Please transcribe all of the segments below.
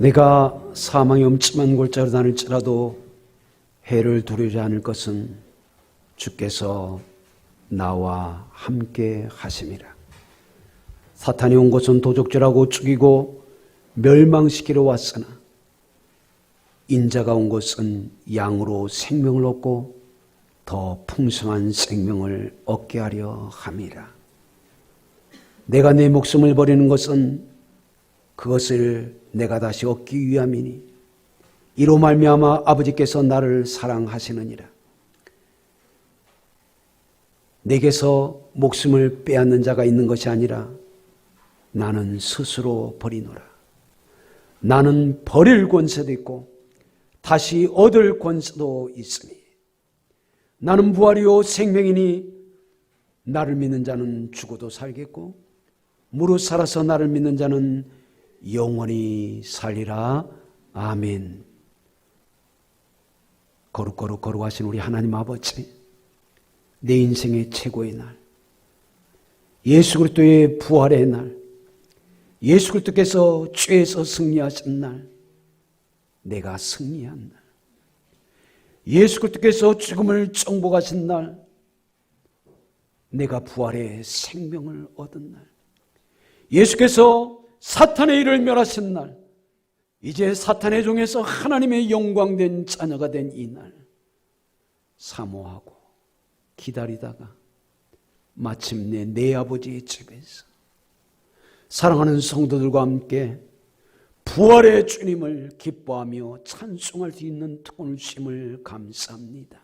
내가 사망의 엄침한 골짜기로 다닐지라도 해를 두려워하지 않을 것은 주께서 나와 함께 하심이라. 사탄이 온 것은 도적질하고 죽이고 멸망시키러 왔으나 인자가 온 것은 양으로 생명을 얻고 더 풍성한 생명을 얻게 하려 함이라. 내가 내 목숨을 버리는 것은 그것을 내가 다시 얻기 위함이니 이로 말미암아 아버지께서 나를 사랑하시느니라. 내게서 목숨을 빼앗는 자가 있는 것이 아니라 나는 스스로 버리노라. 나는 버릴 권세도 있고 다시 얻을 권세도 있으니 나는 부활이요 생명이니 나를 믿는 자는 죽어도 살겠고 무릇 살아서 나를 믿는 자는 영원히 살리라. 아멘. 거룩하신 우리 하나님 아버지, 내 인생의 최고의 날, 예수 그리스도의 부활의 날, 예수 그리스도께서 죄에서 승리하신 날, 내가 승리한 날, 예수 그리스도께서 죽음을 정복하신 날, 내가 부활의 생명을 얻은 날, 예수께서 사탄의 일을 멸하신 날, 이제 사탄의 종에서 하나님의 영광된 자녀가 된 이 날 사모하고 기다리다가 마침내 내 아버지의 집에서 사랑하는 성도들과 함께 부활의 주님을 기뻐하며 찬송할 수 있는 특권을 주심을 감사합니다.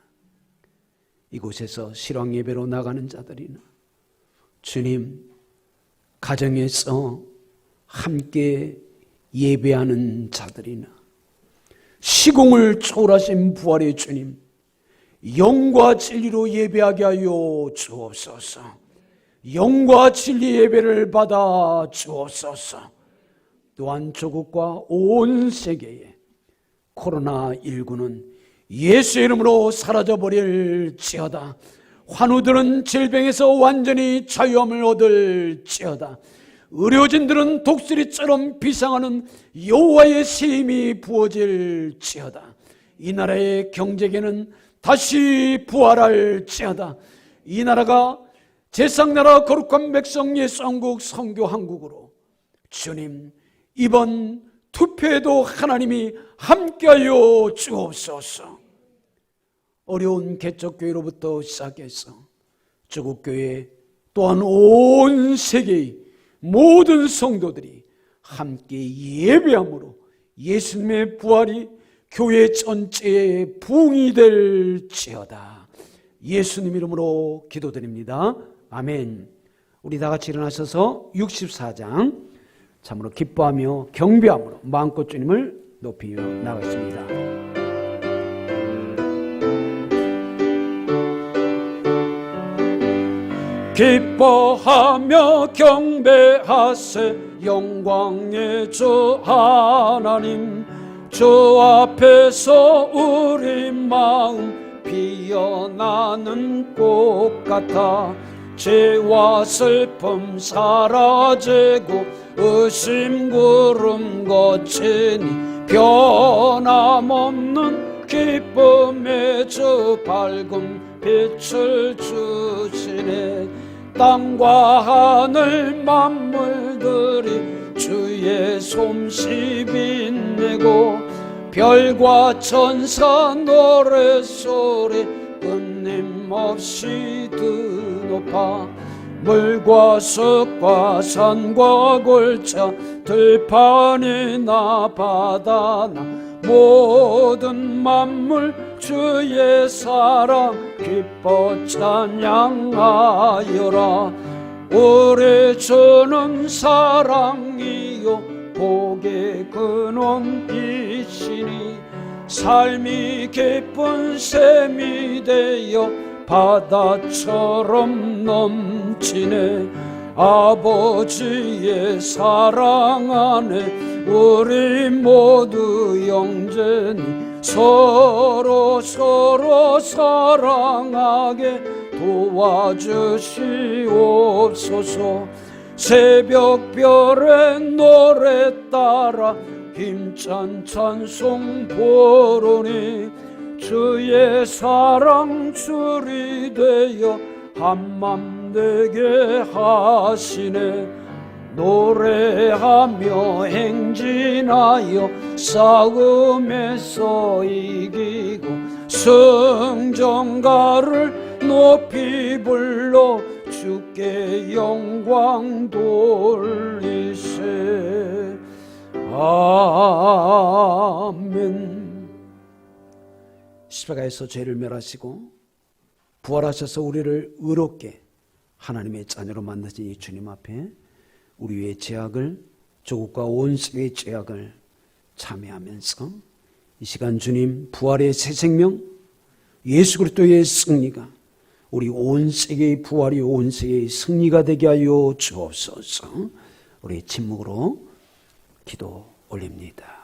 이곳에서 실황 예배로 나가는 자들이나 주님 가정에서 함께 예배하는 자들이나 시공을 초월하신 부활의 주님 영과 진리로 예배하게 하여 주옵소서. 영과 진리 예배를 받아 주옵소서. 또한 조국과 온 세계에 코로나19는 예수의 이름으로 사라져버릴지어다. 환우들은 질병에서 완전히 자유함을 얻을지어다. 의료진들은 독수리처럼 비상하는 여호와의 새 힘이 부어질지어다. 이 나라의 경제계는 다시 부활할지어다. 이 나라가 제상나라 거룩한 백성 예수왕국 선교 한국으로 주님 이번 투표에도 하나님이 함께하여 주옵소서. 어려운 개척교회로부터 시작해서 조국교회 또한 온 세계의 모든 성도들이 함께 예배함으로 예수님의 부활이 교회 전체의 부흥이 될지어다. 예수님 이름으로 기도드립니다. 아멘. 우리 다 같이 일어나셔서 64장 참으로 기뻐하며 경배함으로 마음껏 주님을 높이며 나가겠습니다. 기뻐하며 경배하세 영광의 주 하나님. 주 앞에서 우리 마음 피어나는 꽃 같아 죄와 슬픔 사라지고 의심 구름 거치니 변함없는 기쁨의 주 밝은 빛을 주시네. 땅과 하늘 만물들이 주의 솜씨 빛내고 별과 천사 노래소리 끊임없이 드높아 물과 숲과 산과 골짜 들판이나 바다나 모든 만물 주의 사랑 기뻐 찬양하여라. 우리 주는 사랑이요 복의 근원이시니 삶이 깊은 샘이 되어 바다처럼 넘치네. 아버지의 사랑 안에 우리 모두 영제니 서로 사랑하게 도와주시옵소서. 새벽별의 노래 따라 힘찬 찬송 부르니 주의 사랑 줄이 되어 한맘 되게 하시네. 노래하며 행진하여 싸움에서 이기고 승전가를 높이 불러 주께 영광 돌리세. 아멘. 십자가에서 죄를 멸하시고 부활하셔서 우리를 의롭게 하나님의 자녀로 만드신 이 주님 앞에 우리의 죄악을, 조국과 온 세계의 죄악을 참회하면서 이 시간 주님 부활의 새 생명, 예수 그리스도의 승리가 우리 온 세계의 부활이 온 세계의 승리가 되게 하여 주옵소서. 우리 침묵으로 기도 올립니다.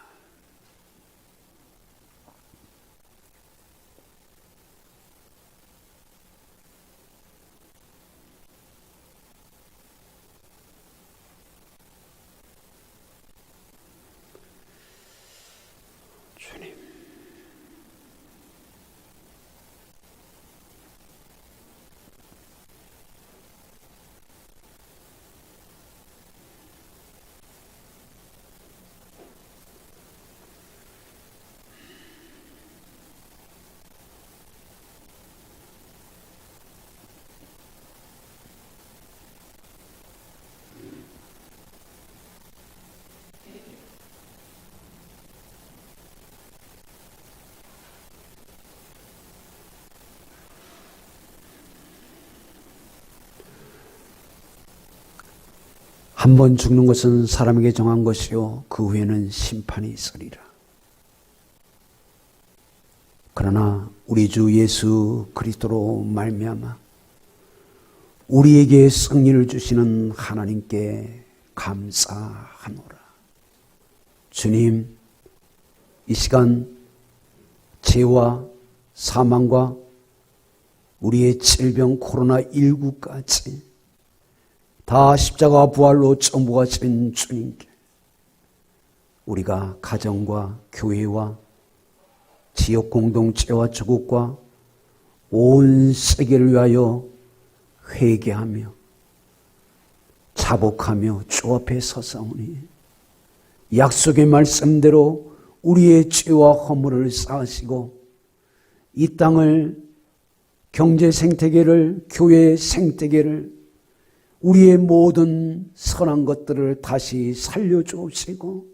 주님, 한 번 죽는 것은 사람에게 정한 것이요 그 후에는 심판이 있으리라. 그러나 우리 주 예수 그리스도로 말미암아 우리에게 승리를 주시는 하나님께 감사하노라. 주님, 이 시간 죄와 사망과 우리의 질병 코로나19까지 다 십자가 부활로 정복하신 주님께 우리가 가정과 교회와 지역 공동체와 조국과 온 세계를 위하여 회개하며 자복하며 주 앞에 서사오니 약속의 말씀대로 우리의 죄와 허물을 사하시고 이 땅을, 경제 생태계를, 교회 생태계를, 우리의 모든 선한 것들을 다시 살려주시고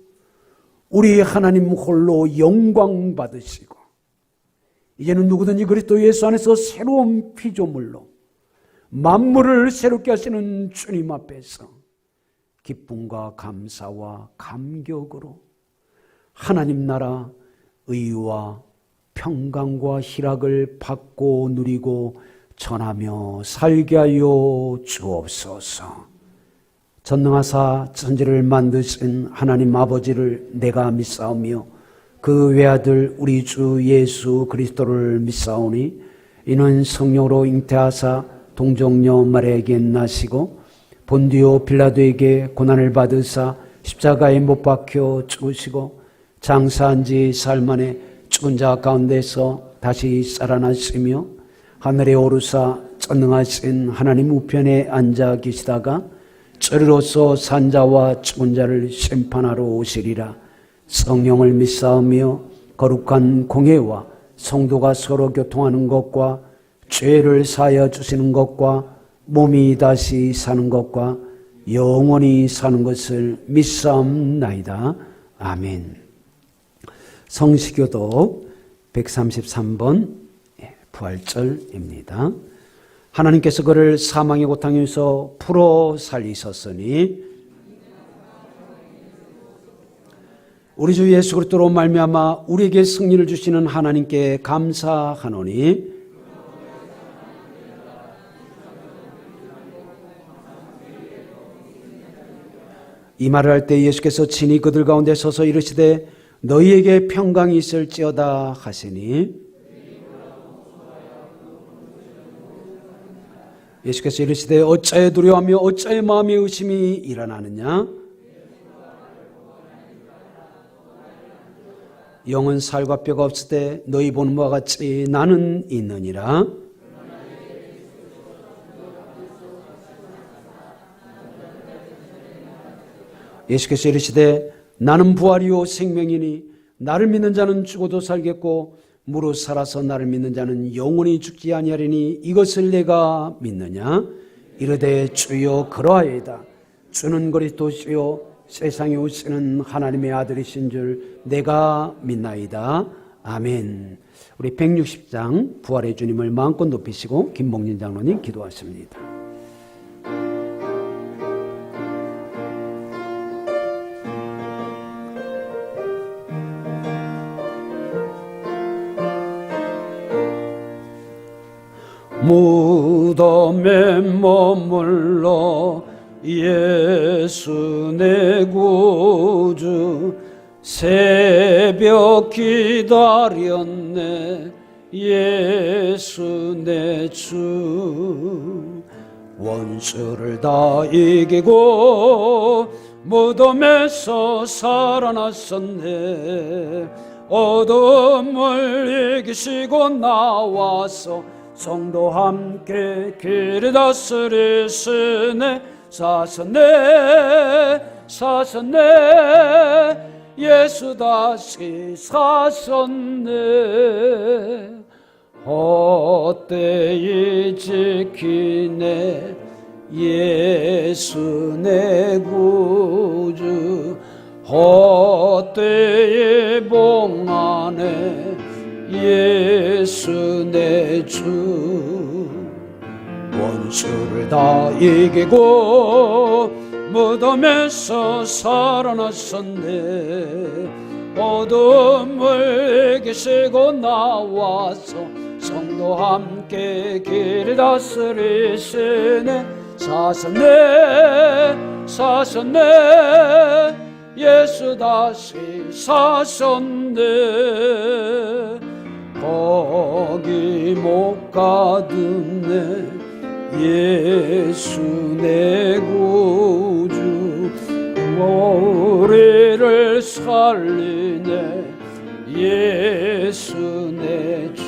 우리 하나님 홀로 영광 받으시고 이제는 누구든지 그리스도 예수 안에서 새로운 피조물로 만물을 새롭게 하시는 주님 앞에서 기쁨과 감사와 감격으로 하나님 나라 의와 평강과 희락을 받고 누리고 전하며 살게 하여 주옵소서. 전능하사 천지를 만드신 하나님 아버지를 내가 믿사오며 그 외아들 우리 주 예수 그리스도를 믿사오니 이는 성령으로 잉태하사 동정녀 마리아에게 나시고 본디오 빌라도에게 고난을 받으사 십자가에 못 박혀 죽으시고 장사한 지 사흘 만에 죽은 자 가운데서 다시 살아나시며 하늘에 오르사 전능하신 하나님 우편에 앉아 계시다가 저리로서 산자와 죽은 자를 심판하러 오시리라. 성령을 믿사오며 거룩한 공회와 성도가 서로 교통하는 것과 죄를 사하여 주시는 것과 몸이 다시 사는 것과 영원히 사는 것을 믿사옵나이다. 아멘. 성시교독 133번 부활절입니다. 하나님께서 그를 사망의 고통에서 풀어 살리셨으니 우리 주 예수 그리스도로 말미암아 우리에게 승리를 주시는 하나님께 감사하노니 이 말을 할 때 예수께서 친히 그들 가운데 서서 이르시되 너희에게 평강이 있을지어다 하시니 예수께서 이르시되 어찌하여 두려워하며 어찌하여 마음에 의심이 일어나느냐. 영은 살과 뼈가 없을 때 너희 보는 바와 같이 나는 있느니라. 예수께서 이르시되 나는 부활이요 생명이니 나를 믿는 자는 죽어도 살겠고 무릇 살아서 나를 믿는 자는 영원히 죽지 아니하리니 이것을 내가 믿느냐? 이르되 주여 그러하이다. 주는 그리스도시요 세상에 오시는 하나님의 아들이신 줄 내가 믿나이다. 아멘. 우리 160장 부활의 주님을 마음껏 높이시고 김봉진 장로님 기도하십니다. 무덤에 머물러 예수 내 구주 새벽 기다렸네 예수 내 주 원수를 다 이기고 무덤에서 살아났었네 어둠을 이기시고 나와서 성도 함께 길을 다스리시네 사셨네 예수 다시 사셨네 헛되이 지키네 예수 내 구주 헛되이 봉하네 예수 내 주 원수를 다 이기고 무덤에서 살아났었네 어둠을 이기시고 나와서 성도 함께 길을 다스리시네 사셨네 예수 다시 사셨네 거기 못 가둔네 예수 내 구주 우리를 살리네 예수 내 주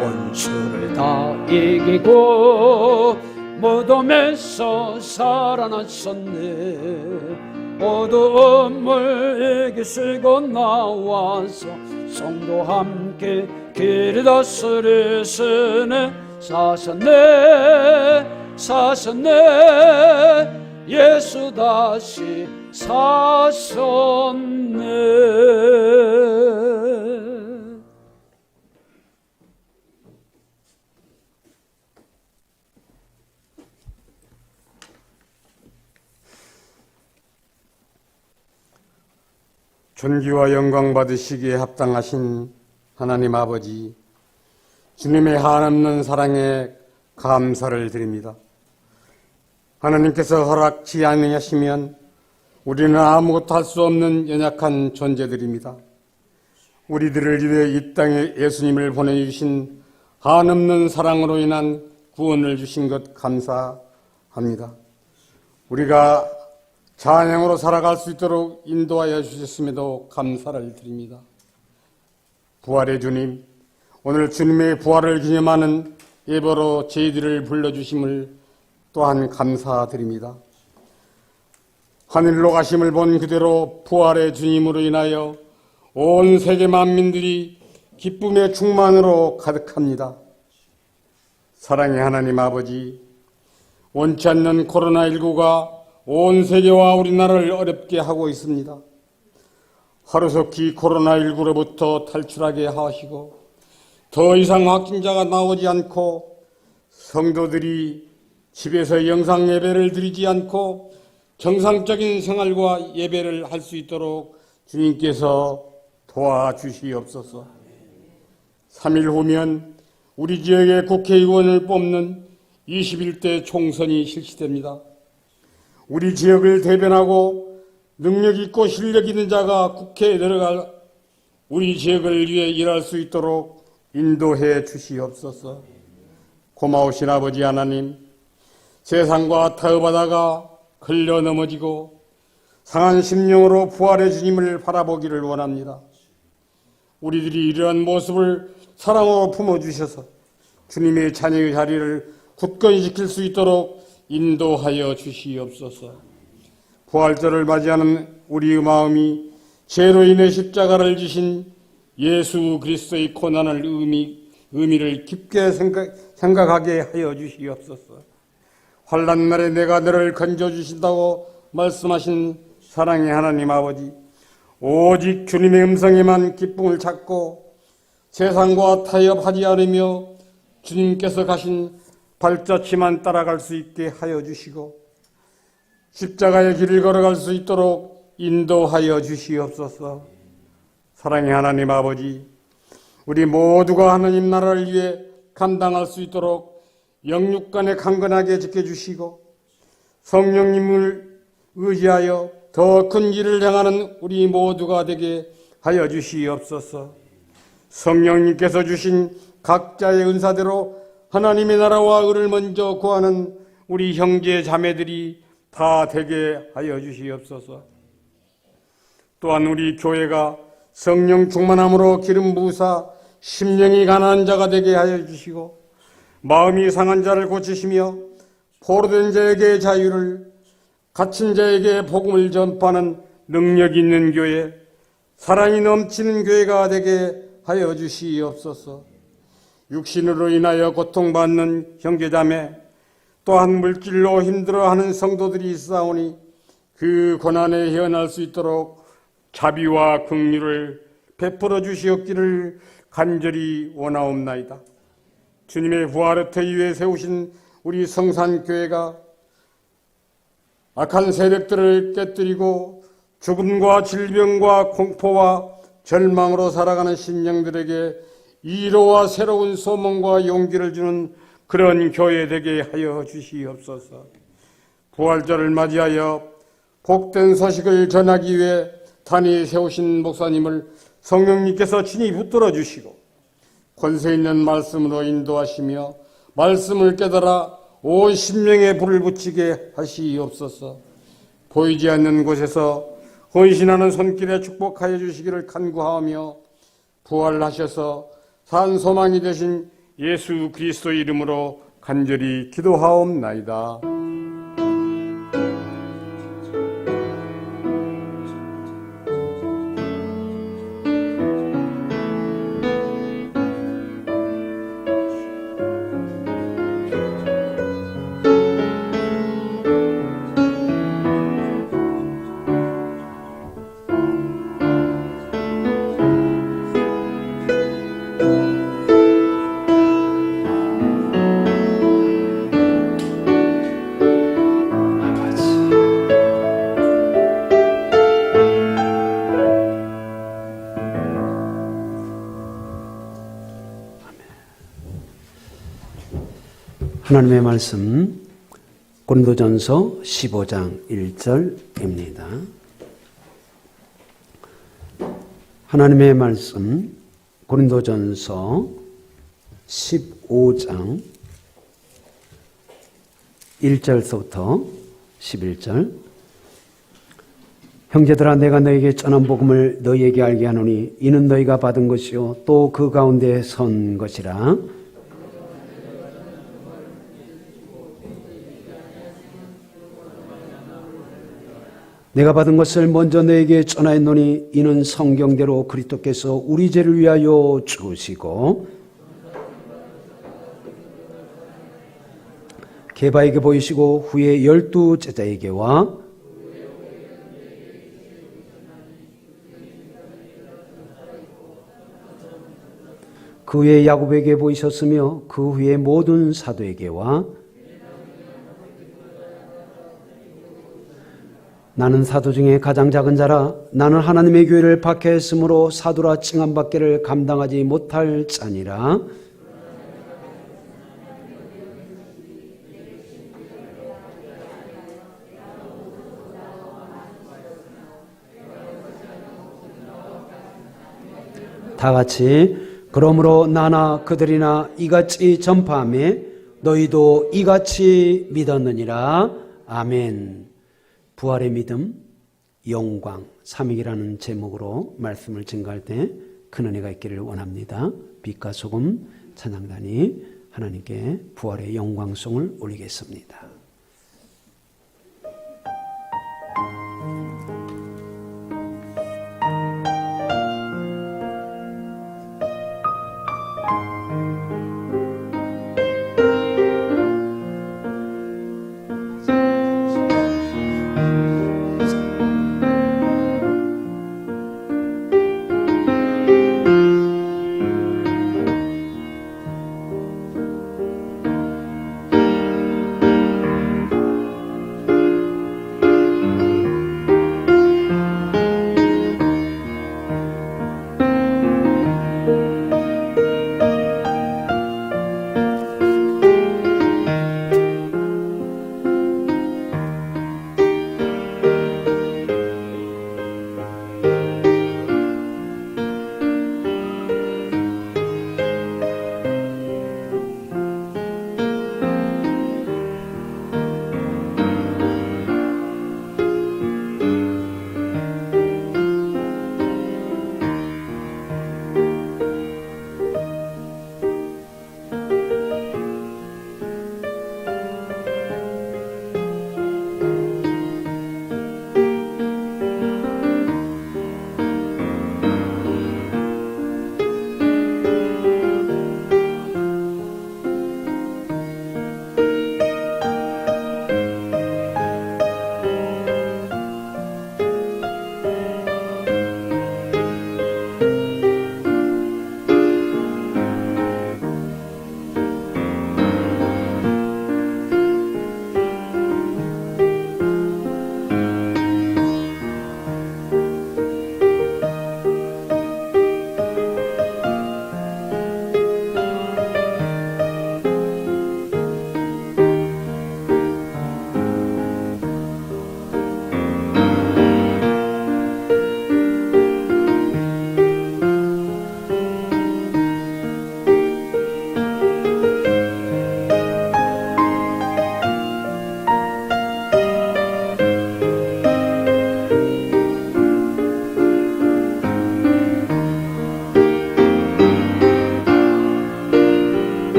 원수를 다 이기고 무덤에서 살아났었네 어둠을 이기시고 나와서 성도 함께 길을 다스리시네 사셨네 예수 다시 사셨네 존귀와 영광 받으시기에 합당하신 하나님 아버지, 주님의 한없는 사랑에 감사를 드립니다. 하나님께서 허락치 아니하시면 우리는 아무것도 할 수 없는 연약한 존재들입니다. 우리들을 위해 이 땅에 예수님을 보내주신 한없는 사랑으로 인한 구원을 주신 것 감사합니다. 우리가 찬양으로 살아갈 수 있도록 인도하여 주셨음에도 감사를 드립니다. 부활의 주님, 오늘 주님의 부활을 기념하는 예배로 저희들을 불러주심을 또한 감사드립니다. 하늘로 가심을 본 그대로 부활의 주님으로 인하여 온 세계 만민들이 기쁨의 충만으로 가득합니다. 사랑의 하나님 아버지, 원치 않는 코로나19가 온 세계와 우리나라를 어렵게 하고 있습니다. 하루속히 코로나19로부터 탈출하게 하시고 더 이상 확진자가 나오지 않고 성도들이 집에서 영상 예배를 드리지 않고 정상적인 생활과 예배를 할 수 있도록 주님께서 도와주시옵소서. 3일 후면 우리 지역의 국회의원을 뽑는 21대 총선이 실시됩니다. 우리 지역을 대변하고 능력 있고 실력 있는 자가 국회에 들어가 우리 지역을 위해 일할 수 있도록 인도해 주시옵소서. 고마우신 아버지 하나님, 세상과 타협하다가 흘려 넘어지고 상한 심령으로 부활의 주님을 바라보기를 원합니다. 우리들이 이러한 모습을 사랑으로 품어주셔서 주님의 자녀의 자리를 굳건히 지킬 수 있도록 인도하여 주시옵소서. 부활절을 맞이하는 우리의 마음이 죄로 인해 십자가를 지신 예수 그리스도의 고난을 의미를 깊게 생각하게 하여 주시옵소서. 환난 날에 내가 너를 건져주신다고 말씀하신 사랑의 하나님 아버지, 오직 주님의 음성에만 기쁨을 찾고 세상과 타협하지 않으며 주님께서 가신 발자취만 따라갈 수 있게 하여 주시고 십자가의 길을 걸어갈 수 있도록 인도하여 주시옵소서. 사랑의 하나님 아버지, 우리 모두가 하나님 나라를 위해 감당할 수 있도록 영육간에 강건하게 지켜주시고 성령님을 의지하여 더 큰 길을 향하는 우리 모두가 되게 하여 주시옵소서. 성령님께서 주신 각자의 은사대로 하나님의 나라와 의를 먼저 구하는 우리 형제 자매들이 다 되게 하여 주시옵소서. 또한 우리 교회가 성령 충만함으로 기름 부으사 심령이 가난한 자가 되게 하여 주시고 마음이 상한 자를 고치시며 포로된 자에게 자유를, 갇힌 자에게 복음을 전파하는 능력 있는 교회, 사랑이 넘치는 교회가 되게 하여 주시옵소서. 육신으로 인하여 고통받는 형제자매, 또한 물질로 힘들어하는 성도들이 있사오니 그 고난에 헤어날 수 있도록 자비와 긍휼을 베풀어 주시옵기를 간절히 원하옵나이다. 주님의 부활의 터 위에 세우신 우리 성산교회가 악한 세력들을 깨뜨리고 죽음과 질병과 공포와 절망으로 살아가는 심령들에게 이로와 새로운 소망과 용기를 주는 그런 교회 되게 하여 주시옵소서. 부활절을 맞이하여 복된 소식을 전하기 위해 단위에 세우신 목사님을 성령님께서 친히 붙들어 주시고 권세 있는 말씀으로 인도하시며 말씀을 깨달아 온 심령에 불을 붙이게 하시옵소서. 보이지 않는 곳에서 헌신하는 손길에 축복하여 주시기를 간구하며 부활하셔서 산 소망이 되신 예수 그리스도의 이름으로 간절히 기도하옵나이다. 하나님의 말씀 고린도전서 15장 1절입니다. 하나님의 말씀 고린도전서 15장 1절서부터 11절. 형제들아, 내가 너에게 전한 복음을 너희에게 알게 하노니 이는 너희가 받은 것이요 또 그 가운데 선 것이라. 내가 받은 것을 먼저 너에게 전하였노니 이는 성경대로 그리스도께서 우리 죄를 위하여 죽으시고 게바에게 보이시고 후에 12 제자에게와 그 후에 야곱에게 보이셨으며 그 후에 모든 사도에게와 나는 사도 중에 가장 작은 자라. 나는 하나님의 교회를 박해했으므로 사도라 칭함받기를 감당하지 못할 자니라. 다 같이 그러므로 나나 그들이나 이같이 전파하며 너희도 이같이 믿었느니라. 아멘. 부활의 믿음, 영광, 삼위이라는 제목으로 말씀을 증거할 때 큰 은혜가 있기를 원합니다. 빛과 소금 찬양단이 하나님께 부활의 영광송을 올리겠습니다.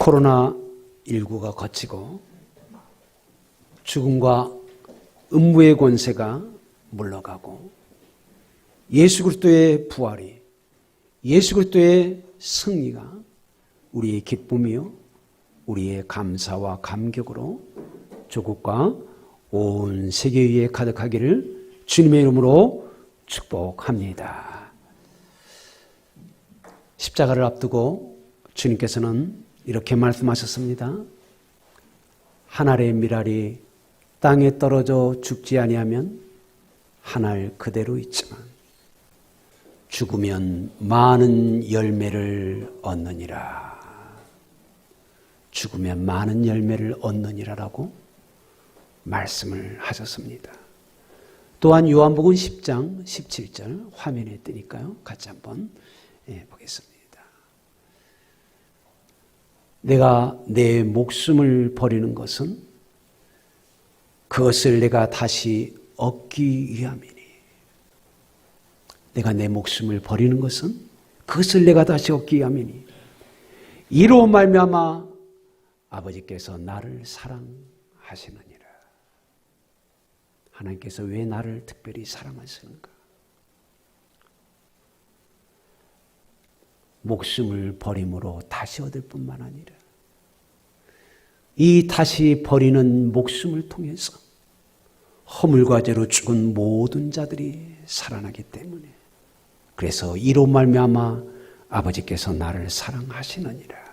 코로나19가 거치고 죽음과 음부의 권세가 물러가고 예수 그리스도의 부활이, 예수 그리스도의 승리가 우리의 기쁨이요 우리의 감사와 감격으로 조국과 온 세계 위에 가득하기를 주님의 이름으로 축복합니다. 십자가를 앞두고 주님께서는 이렇게 말씀하셨습니다. 한 알의 밀알이 땅에 떨어져 죽지 아니하면 한 알 그대로 있지만 죽으면 많은 열매를 얻느니라. 죽으면 많은 열매를 얻느니라라고 말씀을 하셨습니다. 또한 요한복음 10장 17절 화면에 뜨니까요. 같이 한번 보겠습니다. 내가 내 목숨을 버리는 것은 그것을 내가 다시 얻기 위함이니. 내가 내 목숨을 버리는 것은 그것을 내가 다시 얻기 위함이니. 이로 말미암아 아버지께서 나를 사랑하시느니라. 하나님께서 왜 나를 특별히 사랑하시는가? 목숨을 버림으로 다시 얻을 뿐만 아니라 이 다시 버리는 목숨을 통해서 허물과 죄로 죽은 모든 자들이 살아나기 때문에, 그래서 이로 말미암아 아버지께서 나를 사랑하시느니라.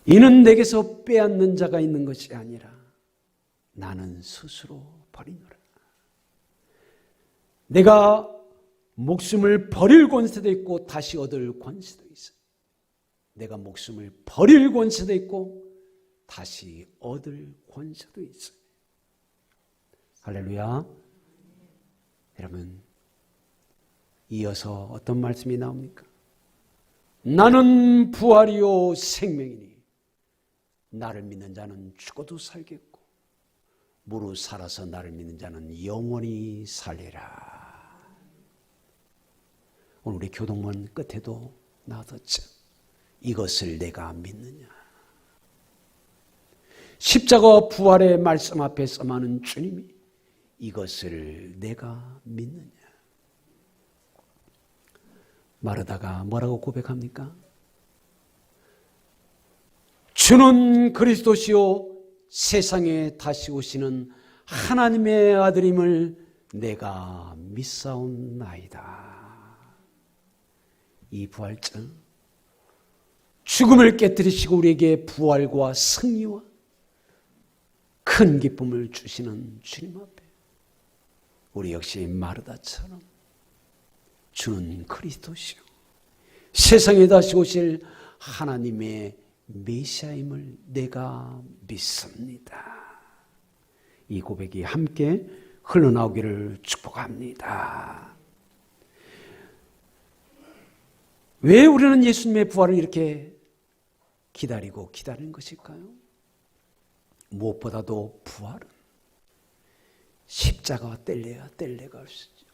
이는 내게서 빼앗는 자가 있는 것이 아니라 나는 스스로 버리노라. 내가 목숨을 버릴 권세도 있고 다시 얻을 권세도 있어. 내가 목숨을 버릴 권세도 있고 다시 얻을 권세도 있어. 할렐루야. 여러분, 이어서 어떤 말씀이 나옵니까? 나는 부활이요 생명이니 나를 믿는 자는 죽어도 살겠고 무릇 살아서 나를 믿는 자는 영원히 살리라. 오늘 우리 교동문 끝에도 나왔었죠. 이것을 내가 믿느냐. 십자가와 부활의 말씀 앞에 서하는 주님이 이것을 내가 믿느냐. 마르다가 뭐라고 고백합니까? 주는 그리스도시요 세상에 다시 오시는 하나님의 아들임을 내가 믿사옵나이다. 이 부활절, 죽음을 깨뜨리시고 우리에게 부활과 승리와 큰 기쁨을 주시는 주님 앞에 우리 역시 마르다처럼 주는 그리스도시요 세상에 다시 오실 하나님의 메시아임을 내가 믿습니다. 이 고백이 함께 흘러나오기를 축복합니다. 왜 우리는 예수님의 부활을 이렇게 기다리는 것일까요? 무엇보다도 부활은 십자가와 뗄래야 뗄래가 없으죠.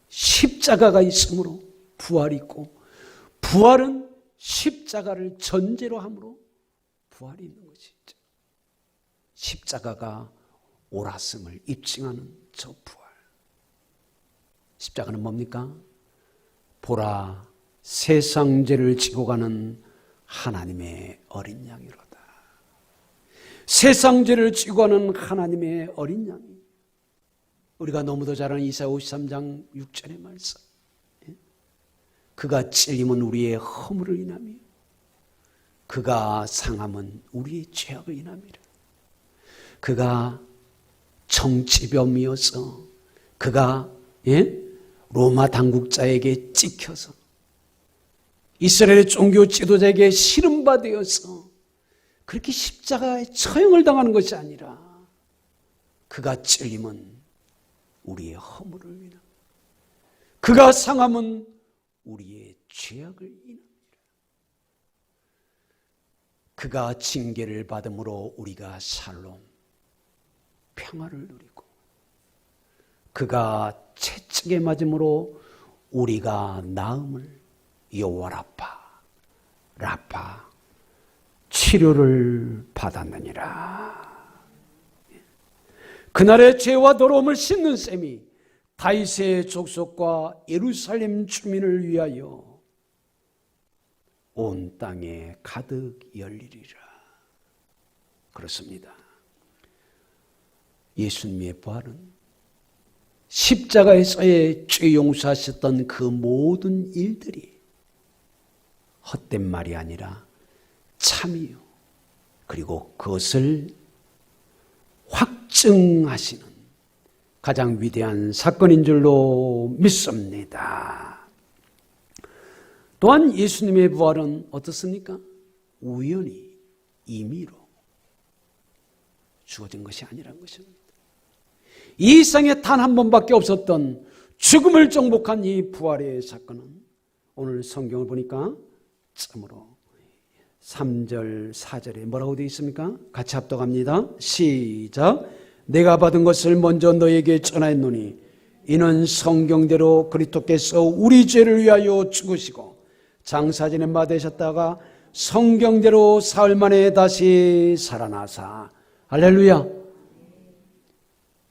십자가가 있으므로 부활이 있고, 부활은 십자가를 전제로 함으로 부활이 있는 것이죠. 십자가가 옳았음을 입증하는 저 부활. 십자가는 뭡니까? 보라, 세상 죄를 지고 가는 하나님의 어린 양이로다. 세상 죄를 지고 가는 하나님의 어린 양이, 우리가 너무도 잘 아는 이사야 53장 6절의 말씀, 그가 찔림은 우리의 허물을 인하며 그가 상함은 우리의 죄악을 인함이라. 그가 정치병이어서, 그가 로마 당국자에게 찍혀서, 이스라엘의 종교 지도자에게 시름받아서 그렇게 십자가에 처형을 당하는 것이 아니라 그가 찔림은 우리의 허물을 인하며 그가 상함은 우리의 죄악을 인합니다. 그가 징계를 받음으로 우리가 샬롬, 평화를 누리고, 그가 채찍에 맞음으로 우리가 나음을, 여호와 라파 치료를 받았느니라. 그날의 죄와 더러움을 씻는 셈이 다윗의 족속과 예루살렘 주민을 위하여 온 땅에 가득 열리리라. 그렇습니다. 예수님의 부활은 십자가에서의 죄 용서하셨던 그 모든 일들이 헛된 말이 아니라 참이요, 그리고 그것을 확증하시는 가장 위대한 사건인 줄로 믿습니다. 또한 예수님의 부활은 어떻습니까? 우연히, 임의로 주어진 것이 아니라는 것입니다. 이 세상에 단 한 번밖에 없었던 죽음을 정복한 이 부활의 사건은 오늘 성경을 보니까 참으로 3절, 4절에 뭐라고 되어 있습니까? 같이 합독합니다. 시작. 내가 받은 것을 먼저 너에게 전하였노니 이는 성경대로 그리스도께서 우리 죄를 위하여 죽으시고 장사지는 바 되셨다가 성경대로 사흘 만에 다시 살아나사. 할렐루야.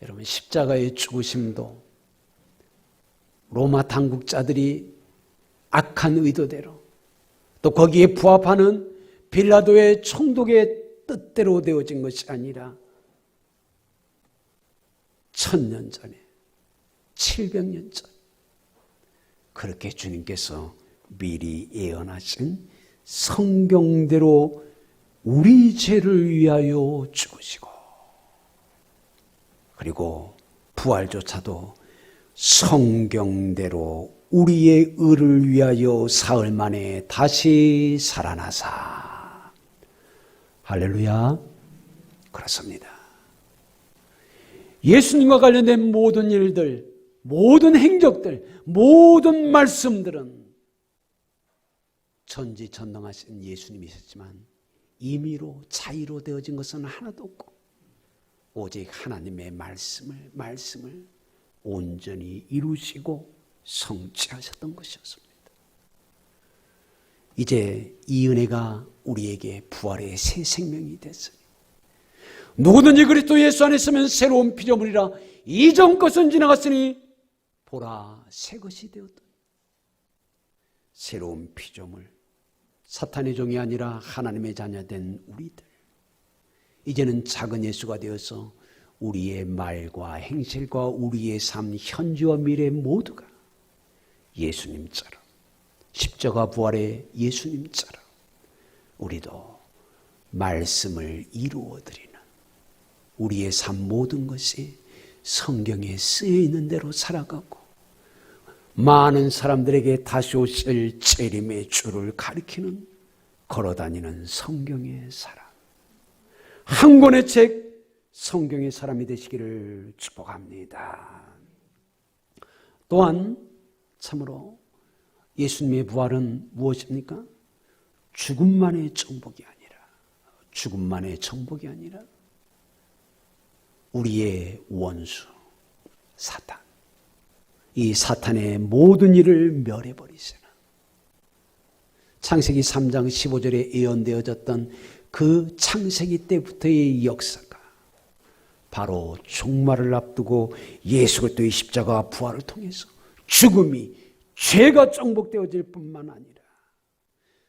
여러분, 십자가의 죽으심도 로마 당국자들이 악한 의도대로 또 거기에 부합하는 빌라도의 총독의 뜻대로 되어진 것이 아니라 1000년 전에 700년 전 그렇게 주님께서 미리 예언하신 성경대로 우리 죄를 위하여 죽으시고 그리고 부활조차도 성경대로 우리의 의를 위하여 사흘 만에 다시 살아나사. 할렐루야. 그렇습니다. 예수님과 관련된 모든 일들, 모든 행적들, 모든 말씀들은 전지전능하신 예수님이셨지만 임의로 자의로 되어진 것은 하나도 없고 오직 하나님의 말씀을 온전히 이루시고 성취하셨던 것이었습니다. 이제 이 은혜가 우리에게 부활의 새 생명이 됐으니 누구든지 그리스도 예수 안에 있으면 새로운 피조물이라 이전 것은 지나갔으니 보라 새 것이 되었다. 새로운 피조물, 사탄의 종이 아니라 하나님의 자녀된 우리들, 이제는 작은 예수가 되어서 우리의 말과 행실과 우리의 삶 현재와 미래 모두가 예수님처럼, 십자가 부활의 예수님처럼 우리도 말씀을 이루어드리는 우리의 삶 모든 것이 성경에 쓰여 있는 대로 살아가고 많은 사람들에게 다시 오실 재림의 주를 가리키는 걸어다니는 성경의 사람, 한 권의 책 성경의 사람이 되시기를 축복합니다. 또한 참으로 예수님의 부활은 무엇입니까? 죽음만의 정복이 아니라 우리의 원수 사탄, 이 사탄의 모든 일을 멸해버리시는 창세기 3장 15절에 예언되어졌던 그 창세기 때부터의 역사가 바로 종말을 앞두고 예수 그리스도의 십자가 부활을 통해서 죽음이 죄가 정복되어질 뿐만 아니라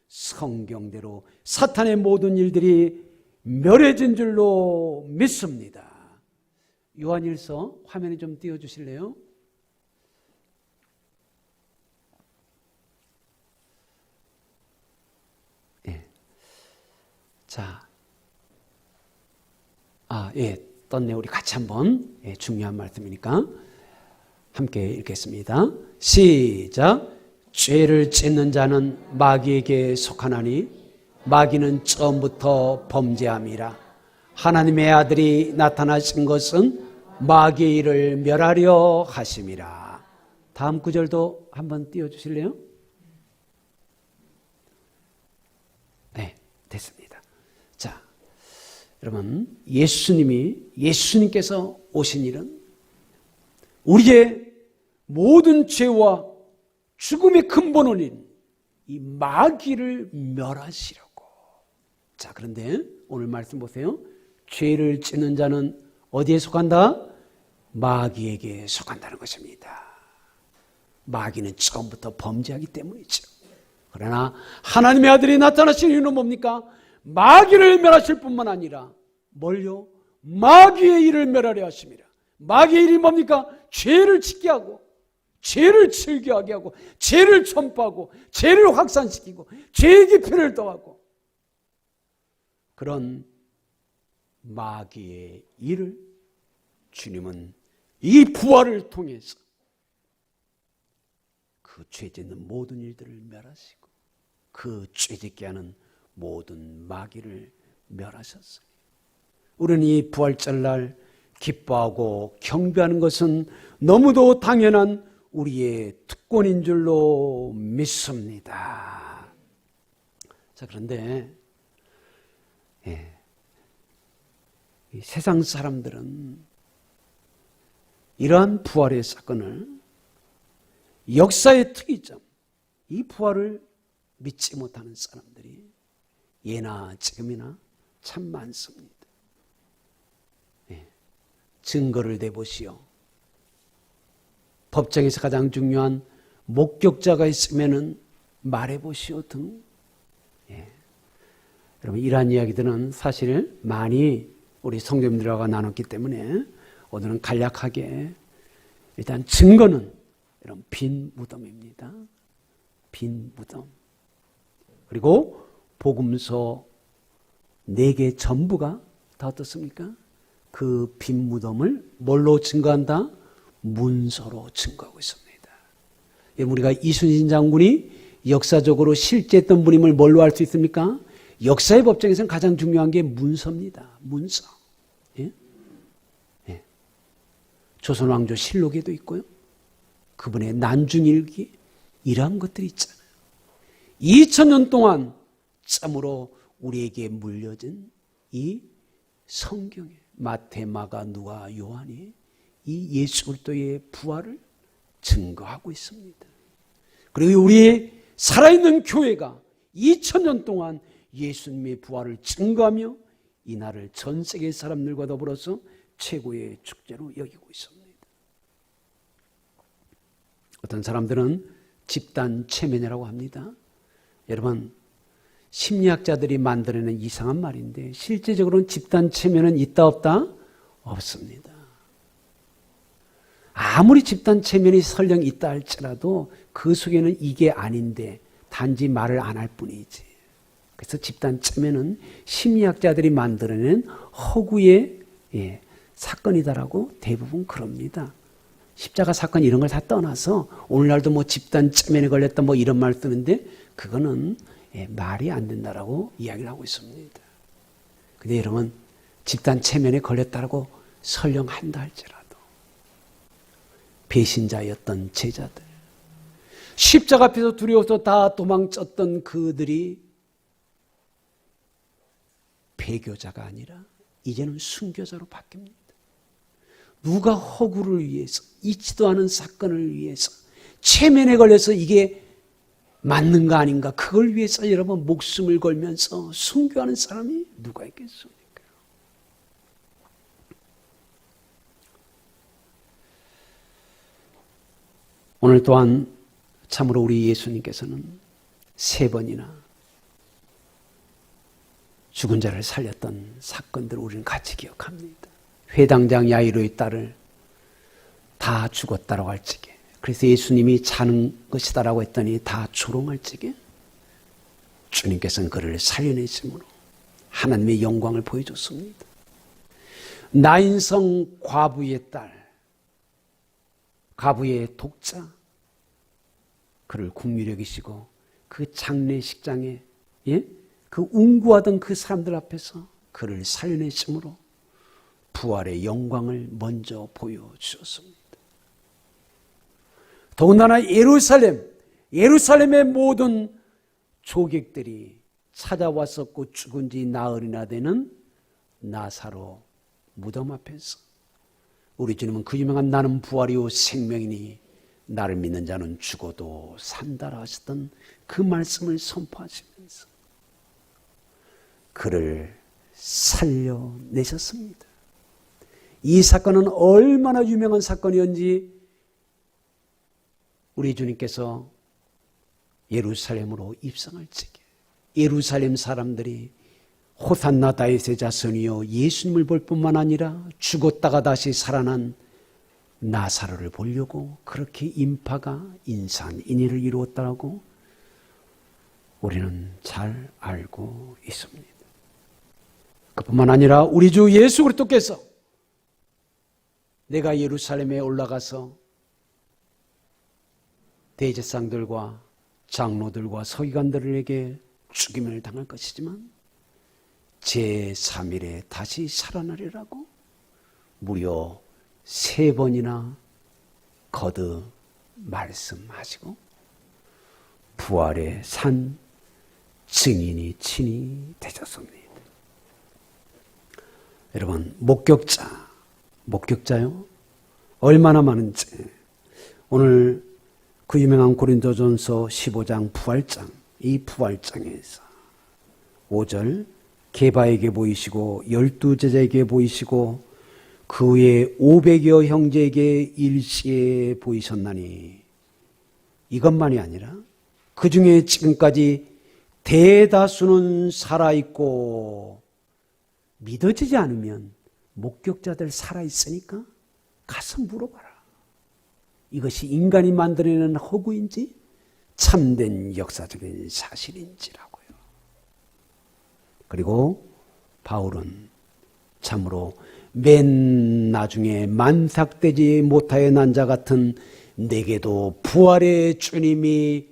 성경대로 사탄의 모든 일들이 멸해진 줄로 믿습니다. 요한일서 화면에 좀 띄워주실래요? 예. 자, 떴네. 우리 같이 한번 중요한 말씀이니까 함께 읽겠습니다. 시작. 죄를 짓는 자는 마귀에게 속하나니 마귀는 처음부터 범죄함이라. 하나님의 아들이 나타나신 것은 마귀의 일을 멸하려 하심이라. 다음 구절도 한번 띄워주실래요? 네, 됐습니다. 자, 여러분, 예수님께서 오신 일은 우리의 모든 죄와 죽음의 근본원인 이 마귀를 멸하시려고. 자, 그런데 오늘 말씀 보세요. 죄를 짓는 자는 어디에 속한다? 마귀에게 속한다는 것입니다. 마귀는 처음부터 범죄하기 때문이죠. 그러나 하나님의 아들이 나타나신 이유는 뭡니까? 마귀를 멸하실 뿐만 아니라 뭘요? 마귀의 일을 멸하려 하심이라. 마귀의 일이 뭡니까? 죄를 짓게 하고 죄를 즐겨하게 하고 죄를 전파하고 죄를 확산시키고 죄의 깊이를 더하고 그런 마귀의 일을 주님은 이 부활을 통해서 그 죄짓는 모든 일들을 멸하시고 그 죄짓게 하는 모든 마귀를 멸하셨으니 우리는 이 부활절날 기뻐하고 경배하는 것은 너무도 당연한 우리의 특권인 줄로 믿습니다. 자, 그런데 이 세상 사람들은 이러한 부활의 사건을 역사의 특이점, 이 부활을 믿지 못하는 사람들이 예나 지금이나 참 많습니다. 증거를 대보시오. 법정에서 가장 중요한 목격자가 있으면은 말해보시오 등. 예. 여러분, 이러한 이야기들은 사실 많이 우리 성도님들과 나눴기 때문에 오늘은 간략하게 일단 증거는 이런 빈 무덤입니다. 빈 무덤. 그리고 복음서 4개 전부가 다 어떻습니까? 그 빈 무덤을 뭘로 증거한다? 문서로 증거하고 있습니다. 우리가 이순신 장군이 역사적으로 실제했던 분임을 뭘로 알 수 있습니까? 역사의 법정에서는 가장 중요한 게 문서입니다. 문서. 예? 예. 조선왕조 실록에도 있고요. 그분의 난중일기 이러한 것들이 있잖아요. 2000년 동안 참으로 우리에게 물려진 이 성경에 마태, 마가, 누가, 요한이 이 예수 그리스도의 부활을 증거하고 있습니다. 그리고 우리의 살아있는 교회가 2000년 동안 예수님의 부활을 증거하며 이 날을 전 세계 사람들과 더불어서 최고의 축제로 여기고 있습니다. 어떤 사람들은 집단 체면이라고 합니다. 여러분, 심리학자들이 만들어낸 이상한 말인데 실제적으로는 집단 체면은 있다 없다? 없습니다. 아무리 집단 체면이 설령 있다 할지라도 그 속에는 이게 아닌데 단지 말을 안 할 뿐이지. 그래서 집단 체면은 심리학자들이 만들어낸 허구의 사건이다라고 대부분 그럽니다. 십자가 사건 이런 걸 다 떠나서 오늘날도 뭐 집단 체면에 걸렸다 뭐 이런 말 쓰는데 그거는 말이 안 된다라고 이야기를 하고 있습니다. 근데 여러분, 집단 체면에 걸렸다라고 설령 한다 할지라도 배신자였던 제자들, 십자가 앞에서 두려워서 다 도망쳤던 그들이 배교자가 아니라 이제는 순교자로 바뀝니다. 누가 허구를 위해서, 있지도 않은 사건을 위해서, 체면에 걸려서 이게 맞는가 아닌가, 그걸 위해서 여러분 목숨을 걸면서 순교하는 사람이 누가 있겠습니까? 오늘 또한 참으로 우리 예수님께서는 3번이나 죽은 자를 살렸던 사건들을 우리는 같이 기억합니다. 회당장 야이로의 딸을 다 죽었다라고 할 적에, 그래서 예수님이 자는 것이다라고 했더니 다 조롱할 적에 주님께서는 그를 살려내심으로 하나님의 영광을 보여줬습니다. 나인성 과부의 딸, 과부의 독자, 그를 국률 여기시고 그 장례식장에 그 운구하던 그 사람들 앞에서 그를 살려내심으로 부활의 영광을 먼저 보여주었습니다. 더군다나 예루살렘의 모든 조객들이 찾아왔었고 죽은 지 나흘이나 되는 나사로 무덤 앞에서 우리 주님은 그 유명한 나는 부활이요 생명이니 나를 믿는 자는 죽어도 산다라 하셨던 그 말씀을 선포하시면서 그를 살려내셨습니다. 이 사건은 얼마나 유명한 사건이었는지 우리 주님께서 예루살렘으로 입성할 적에 예루살렘 사람들이 호산나 다윗의 자손이여 예수님을 볼 뿐만 아니라 죽었다가 다시 살아난 나사로를 보려고 그렇게 인파가 인산인해를 이루었다고 우리는 잘 알고 있습니다. 그뿐만 아니라 우리 주 예수 그리스도께서 내가 예루살렘에 올라가서 대제사장들과 장로들과 서기관들에게 죽임을 당할 것이지만 제3일에 다시 살아나리라고 무려 3번이나 거듭 말씀하시고 부활의 산 증인이 친히 되셨습니다. 여러분, 목격자요? 얼마나 많은지 오늘 그 유명한 고린도전서 15장 부활장, 이 부활장에서 5절 게바에게 보이시고 12제자에게 보이시고 그 외에 500여 형제에게 일시에 보이셨나니 이것만이 아니라 그 중에 지금까지 대다수는 살아있고 믿어지지 않으면 목격자들 살아있으니까 가서 물어봐라. 이것이 인간이 만들어내는 허구인지 참된 역사적인 사실인지라고요. 그리고 바울은 참으로 맨 나중에 만삭되지 못하여 난 자 같은 내게도 부활의 주님이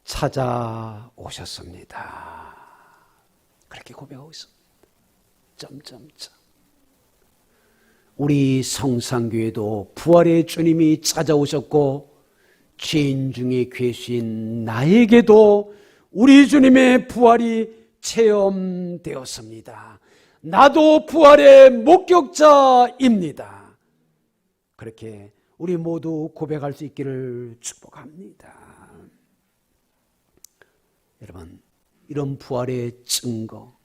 찾아오셨습니다. 그렇게 고백하고 있습니다. 점점점. 우리 성산교회도 부활의 주님이 찾아오셨고 죄인 중에 계신 나에게도 우리 주님의 부활이 체험되었습니다. 나도 부활의 목격자입니다. 그렇게 우리 모두 고백할 수 있기를 축복합니다. 여러분, 이런 부활의 증거,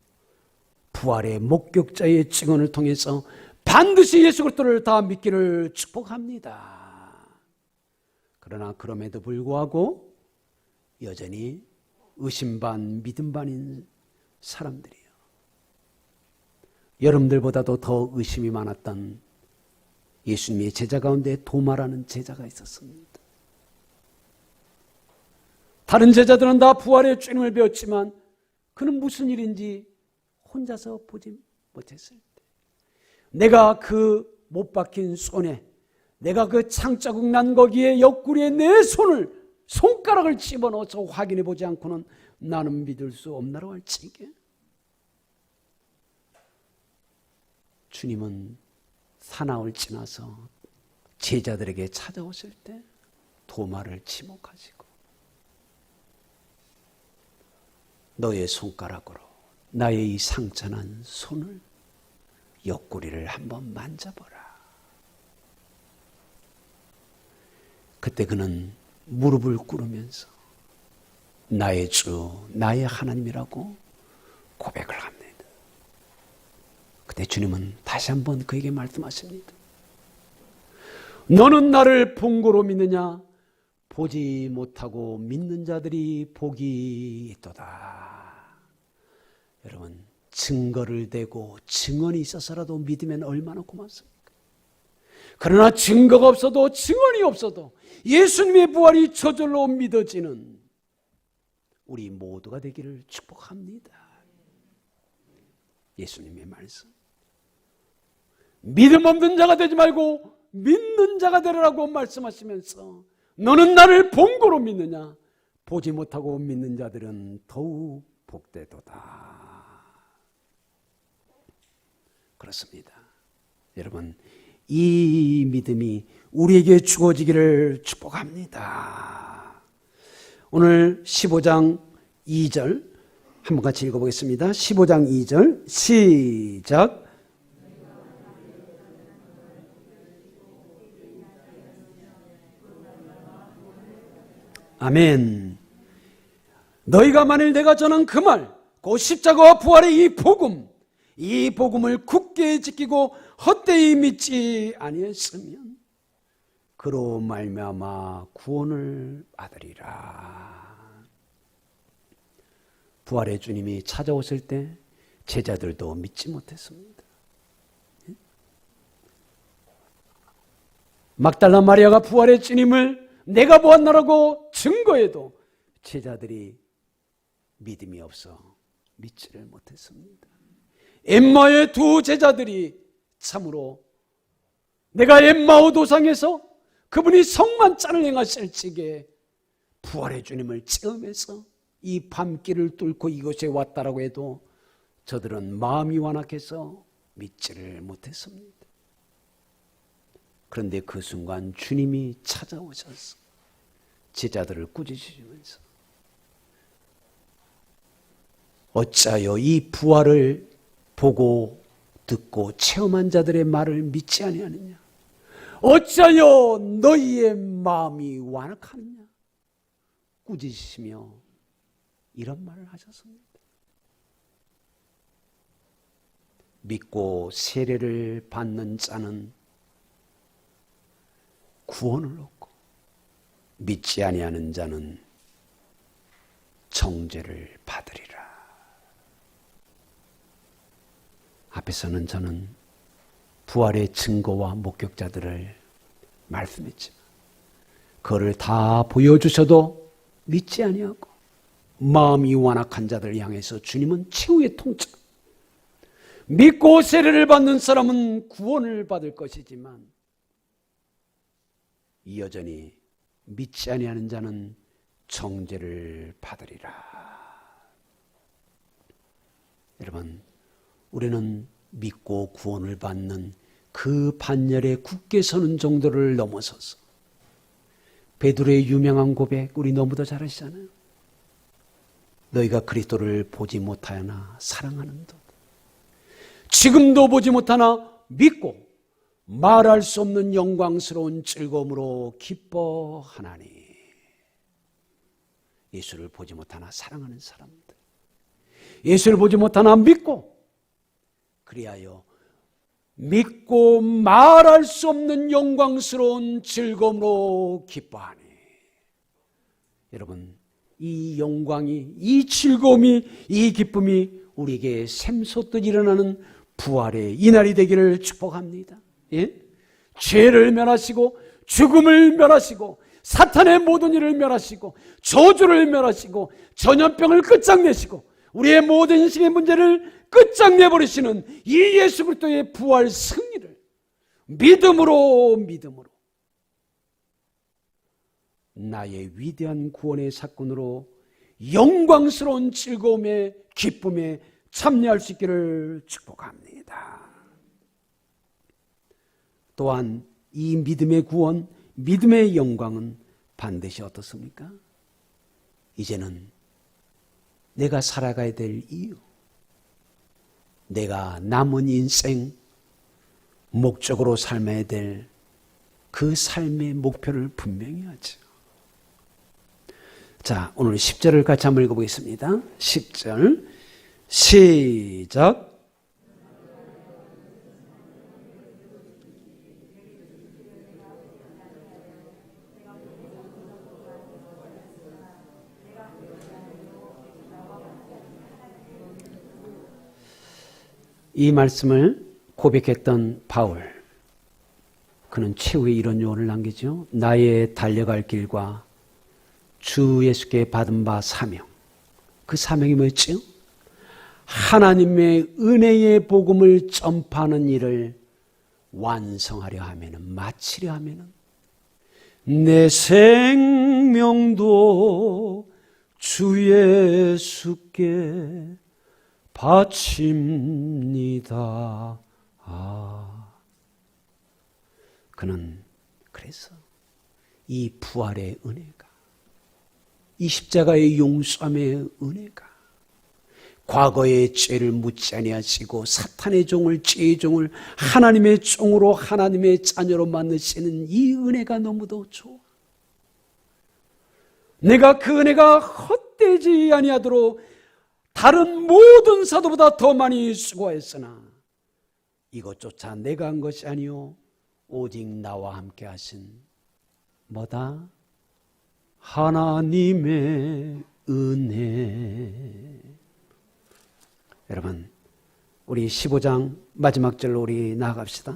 부활의 목격자의 증언을 통해서 반드시 예수 그리스도를 다 믿기를 축복합니다. 그러나 그럼에도 불구하고 여전히 의심 반 믿음 반인 사람들이에요. 여러분들보다도 더 의심이 많았던 예수님의 제자 가운데 도마라는 제자가 있었습니다. 다른 제자들은 다 부활의 주님을 배웠지만 그는 무슨 일인지 혼자서 보지 못했을 때, 내가 그 못 박힌 손에, 내가 그 창자국 난 거기에 옆구리에 내 손가락을 집어넣어서 확인해 보지 않고는 나는 믿을 수 없나라고 할지게, 주님은 사나울 지나서 제자들에게 찾아오실 때 도마를 지목하시고, 너의 손가락으로 나의 이 상처난 손을, 옆구리를 한번 만져보라. 그때 그는 무릎을 꿇으면서 나의 주, 나의 하나님이라고 고백을 합니다. 그때 주님은 다시 한번 그에게 말씀하십니다. 너는 나를 본고로 믿느냐? 보지 못하고 믿는 자들이 복이 있도다. 여러분, 증거를 대고 증언이 있어서라도 믿으면 얼마나 고맙습니까? 그러나 증거가 없어도, 증언이 없어도 예수님의 부활이 저절로 믿어지는 우리 모두가 되기를 축복합니다. 예수님의 말씀, 믿음 없는 자가 되지 말고 믿는 자가 되라고 말씀하시면서, 너는 나를 본고로 믿느냐? 보지 못하고 믿는 자들은 더욱 복되도다. 그렇습니다. 여러분, 이 믿음이 우리에게 주어지기를 축복합니다. 오늘 15장 2절 한번 같이 읽어보겠습니다. 15장 2절 시작. 아멘. 너희가 만일 내가 전한 그 말, 그 십자가와 부활의 이 복음을 굳게 지키고 헛되이 믿지 아니했으면 그로 말미암아 구원을 받으리라. 부활의 주님이 찾아오실 때 제자들도 믿지 못했습니다. 막달라 마리아가 부활의 주님을 내가 보았나라고 증거해도 제자들이 믿음이 없어 믿지를 못했습니다. 엠마오의 두 제자들이 참으로 내가 엠마오 도상에서 그분이 성만찬을 행하실 적에 부활의 주님을 체험해서 이 밤길을 뚫고 이곳에 왔다라고 해도 저들은 마음이 완악해서 믿지를 못했습니다. 그런데 그 순간 주님이 찾아오셔서 제자들을 꾸짖으시면서 어찌하여 이 부활을 보고 듣고 체험한 자들의 말을 믿지 아니하느냐? 어찌하여 너희의 마음이 완악하느냐? 꾸짖으시며 이런 말을 하셨습니다. 믿고 세례를 받는 자는 구원을 얻고 믿지 아니하는 자는 정죄를 받으리라. 앞에서는 저는 부활의 증거와 목격자들을 말씀했지만 그를 다 보여주셔도 믿지 아니하고 마음이 완악한 자들을 향해서 주님은 치유의 통치, 믿고 세례를 받는 사람은 구원을 받을 것이지만 여전히 믿지 아니하는 자는 정죄를 받으리라. 여러분, 우리는 믿고 구원을 받는 그 반열에 굳게 서는 정도를 넘어서서 베드로의 유명한 고백 우리 너무도 잘 아시잖아요. 너희가 그리스도를 보지 못하나 사랑하는도다. 지금도 보지 못하나 믿고 말할 수 없는 영광스러운 즐거움으로 기뻐하나니. 예수를 보지 못하나 사랑하는 사람들, 예수를 보지 못하나 믿고, 그리하여 믿고 말할 수 없는 영광스러운 즐거움으로 기뻐하니. 여러분, 이 영광이, 이 즐거움이, 이 기쁨이 우리에게 샘솟듯 일어나는 부활의 이날이 되기를 축복합니다. 예? 죄를 멸하시고 죽음을 멸하시고 사탄의 모든 일을 멸하시고 저주를 멸하시고 전염병을 끝장내시고 우리의 모든 인생의 문제를 끝장내버리시는 이 예수 그리스도의 부활 승리를 믿음으로 나의 위대한 구원의 사건으로 영광스러운 즐거움에 기쁨에 참여할 수 있기를 축복합니다. 또한 이 믿음의 구원, 믿음의 영광은 반드시 어떻습니까? 이제는 내가 살아가야 될 이유, 내가 남은 인생 목적으로 삶아야 될 그 삶의 목표를 분명히 하죠. 자, 오늘 10절을 같이 한번 읽어보겠습니다. 10절 시작. 이 말씀을 고백했던 바울, 그는 최후의 이런 요원을 남기죠. 나의 달려갈 길과 주 예수께 받은 바 사명, 그 사명이 뭐였지요? 하나님의 은혜의 복음을 전파하는 일을 완성하려 하면은, 마치려 하면은 내 생명도 주 예수께 바칩니다. 그는 그래서 이 부활의 은혜가, 이 십자가의 용서함의 은혜가, 과거의 죄를 묻지 아니하시고 사탄의 종을, 죄의 종을 하나님의 종으로, 하나님의 자녀로 만드시는 이 은혜가 너무도 좋아. 내가 그 은혜가 헛되지 아니하도록 다른 모든 사도보다 더 많이 수고했으나 이것조차 내가 한 것이 아니요 오직 나와 함께 하신 뭐다? 하나님의 은혜. 여러분, 우리 15장 마지막 절로 우리 나아갑시다.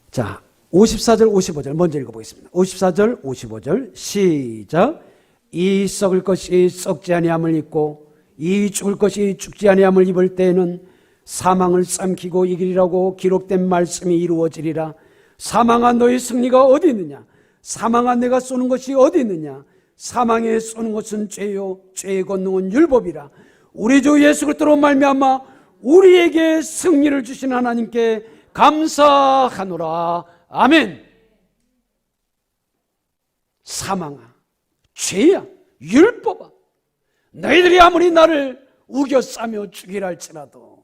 자, 54절 55절 먼저 읽어보겠습니다. 54절 55절 시작. 이 썩을 것이 썩지 아니함을 입고 이 죽을 것이 죽지 아니함을 입을 때에는 사망을 삼키고 이기리라고 기록된 말씀이 이루어지리라. 사망아, 너의 승리가 어디 있느냐? 사망아, 내가 쏘는 것이 어디 있느냐? 사망에 쏘는 것은 죄요 죄의 권능은 율법이라. 우리 주 예수 그리스도로 말미암아 우리에게 승리를 주신 하나님께 감사하노라. 아멘. 사망아, 죄야, 율법아, 너희들이 아무리 나를 우겨 싸며 죽이라 할지라도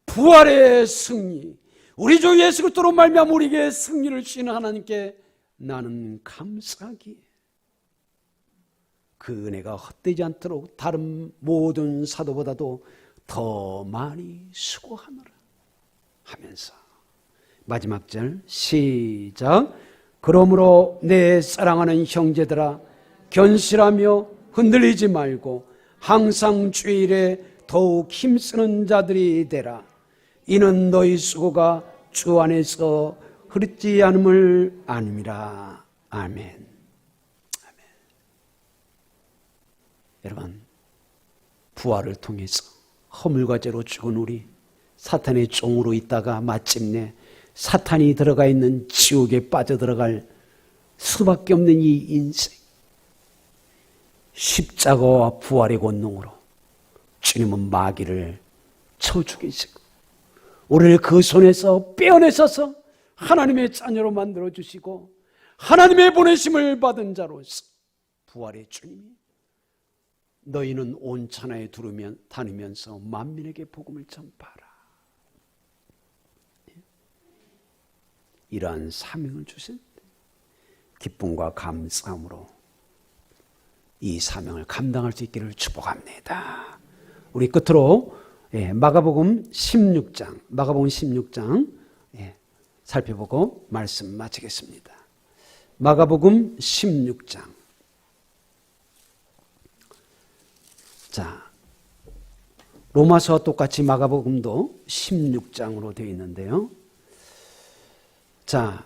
부활의 승리, 우리 주 예수 그리스도로 말미암아 우리에게 승리를 주시는 하나님께 나는 감사하기에 그 은혜가 헛되지 않도록 다른 모든 사도보다도 더 많이 수고하노라 하면서 마지막 절 시작. 그러므로 내 사랑하는 형제들아, 견실하며 흔들리지 말고 항상 주일에 더욱 힘쓰는 자들이 되라. 이는 너희 수고가 주 안에서 흐릿지 않음을 아님이라. 아멘. 여러분, 부활을 통해서 허물과 죄로 죽은 우리, 사탄의 종으로 있다가 마침내 사탄이 들어가 있는 지옥에 빠져들어갈 수밖에 없는 이 인생, 십자가와 부활의 권능으로 주님은 마귀를 쳐 죽이시고 우리를 그 손에서 빼어내셔서 하나님의 자녀로 만들어주시고 하나님의 보내심을 받은 자로서 부활의 주님이 너희는 온 천하에 다니면서 만민에게 복음을 전파하라. 이러한 사명을 주신 기쁨과 감사함으로 이 사명을 감당할 수 있기를 축복합니다. 우리 끝으로 마가복음 16장 살펴보고 말씀 마치겠습니다. 마가복음 16장. 자, 로마서와 똑같이 마가복음도 16장으로 되어 있는데요. 자,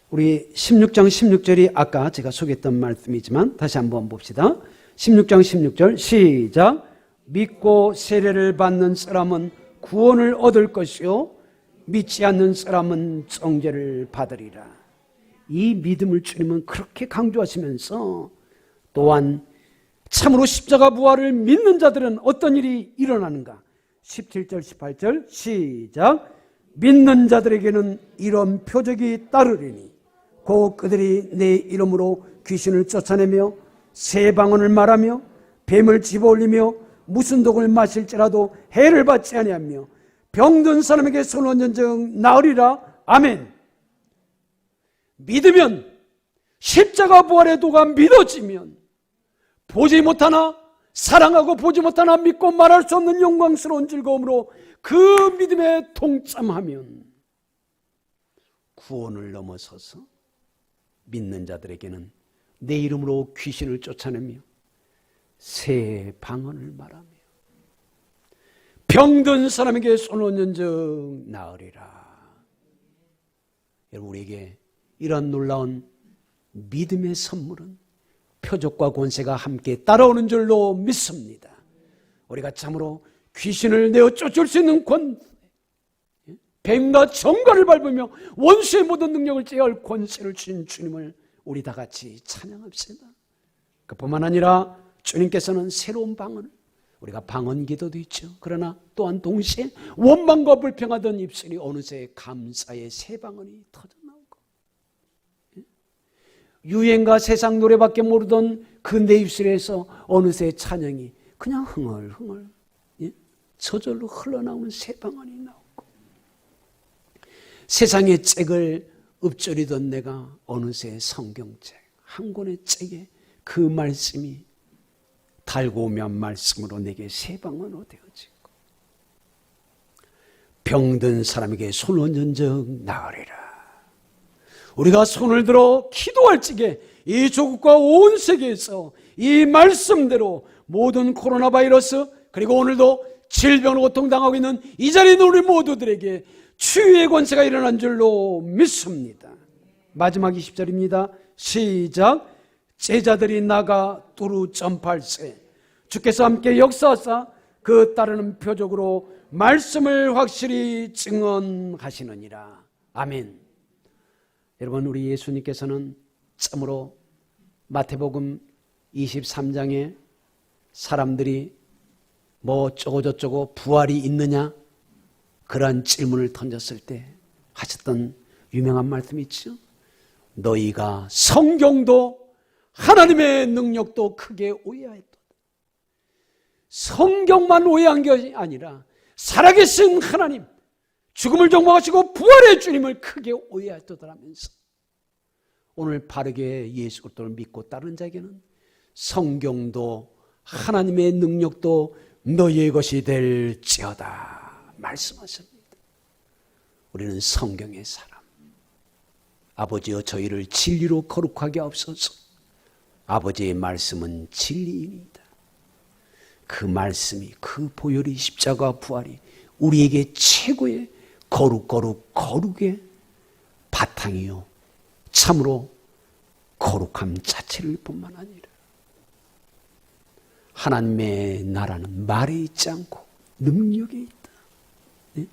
우리 16장 16절이 아까 제가 소개했던 말씀이지만 다시 한번 봅시다. 16장 16절 시작. 믿고 세례를 받는 사람은 구원을 얻을 것이요 믿지 않는 사람은 정죄를 받으리라. 이 믿음을 주님은 그렇게 강조하시면서 또한 참으로 십자가 부활을 믿는 자들은 어떤 일이 일어나는가? 17절 18절 시작. 믿는 자들에게는 이런 표적이 따르리니 곧 그들이 내 이름으로 귀신을 쫓아내며 새 방언을 말하며 뱀을 집어올리며 무슨 독을 마실지라도 해를 받지 아니하며 병든 사람에게 손을 얹은즉 나으리라. 아멘. 믿으면, 십자가 부활의 도가 믿어지면 보지 못하나 사랑하고 보지 못하나 믿고 말할 수 없는 영광스러운 즐거움으로 그 믿음에 동참하면 구원을 넘어서서 믿는 자들에게는 내 이름으로 귀신을 쫓아내며 새 방언을 말하며 병든 사람에게 손을 얹은즉 나으리라. 여러분, 우리에게 이런 놀라운 믿음의 선물은 표적과 권세가 함께 따라오는 줄로 믿습니다. 우리가 참으로 귀신을 내어 쫓을 수 있는 권세, 뱀과 정갈을 밟으며 원수의 모든 능력을 제어할 권세를 주신 주님을 우리 다 같이 찬양합시다. 그뿐만 아니라 주님께서는 새로운 방언을, 우리가 방언 기도도 있죠. 그러나 또한 동시에 원망과 불평하던 입술이 어느새 감사의 새 방언이 터져나오고 유행과 세상 노래밖에 모르던 그 내 입술에서 어느새 찬양이 그냥 흥얼흥얼 저절로 흘러나오는 새 방언이 나오고 세상의 책을 읊조리던 내가 어느새 성경책 한 권의 책에 그 말씀이 달고오면 말씀으로 내게 새 방언으로 되어지고 병든 사람에게 손을 얹은즉 나으리라. 우리가 손을 들어 기도할 적에 이 조국과 온 세계에서 이 말씀대로 모든 코로나 바이러스 그리고 오늘도 질병으로 고통당하고 있는 이 자리에 있는 우리 모두들에게 치유의 권세가 일어난 줄로 믿습니다. 마지막 20절입니다. 시작. 제자들이 나가 두루 전파할세 주께서 함께 역사하사 그 따르는 표적으로 말씀을 확실히 증언하시느니라. 아멘. 여러분, 우리 예수님께서는 참으로 마태복음 23장에 사람들이 뭐 어쩌고저쩌고 부활이 있느냐 그런 질문을 던졌을 때 하셨던 유명한 말씀이 있죠. 너희가 성경도 하나님의 능력도 크게 오해하였도다. 성경만 오해한 것이 아니라 살아계신 하나님, 죽음을 정복하시고 부활의 주님을 크게 오해하였도다라면서 오늘 바르게 예수 그리스도를 믿고 따르는 자에게는 성경도 하나님의 능력도 너희의 것이 될지어다 말씀하십니다. 우리는 성경의 사람, 아버지여 저희를 진리로 거룩하게 하옵소서. 아버지의 말씀은 진리입니다. 그 말씀이, 그 보혈이, 십자가 부활이 우리에게 최고의 거룩의 바탕이요 참으로 거룩함 자체를 뿐만 아니라 하나님의 나라는 말에 있지 않고 능력에 있다. 네?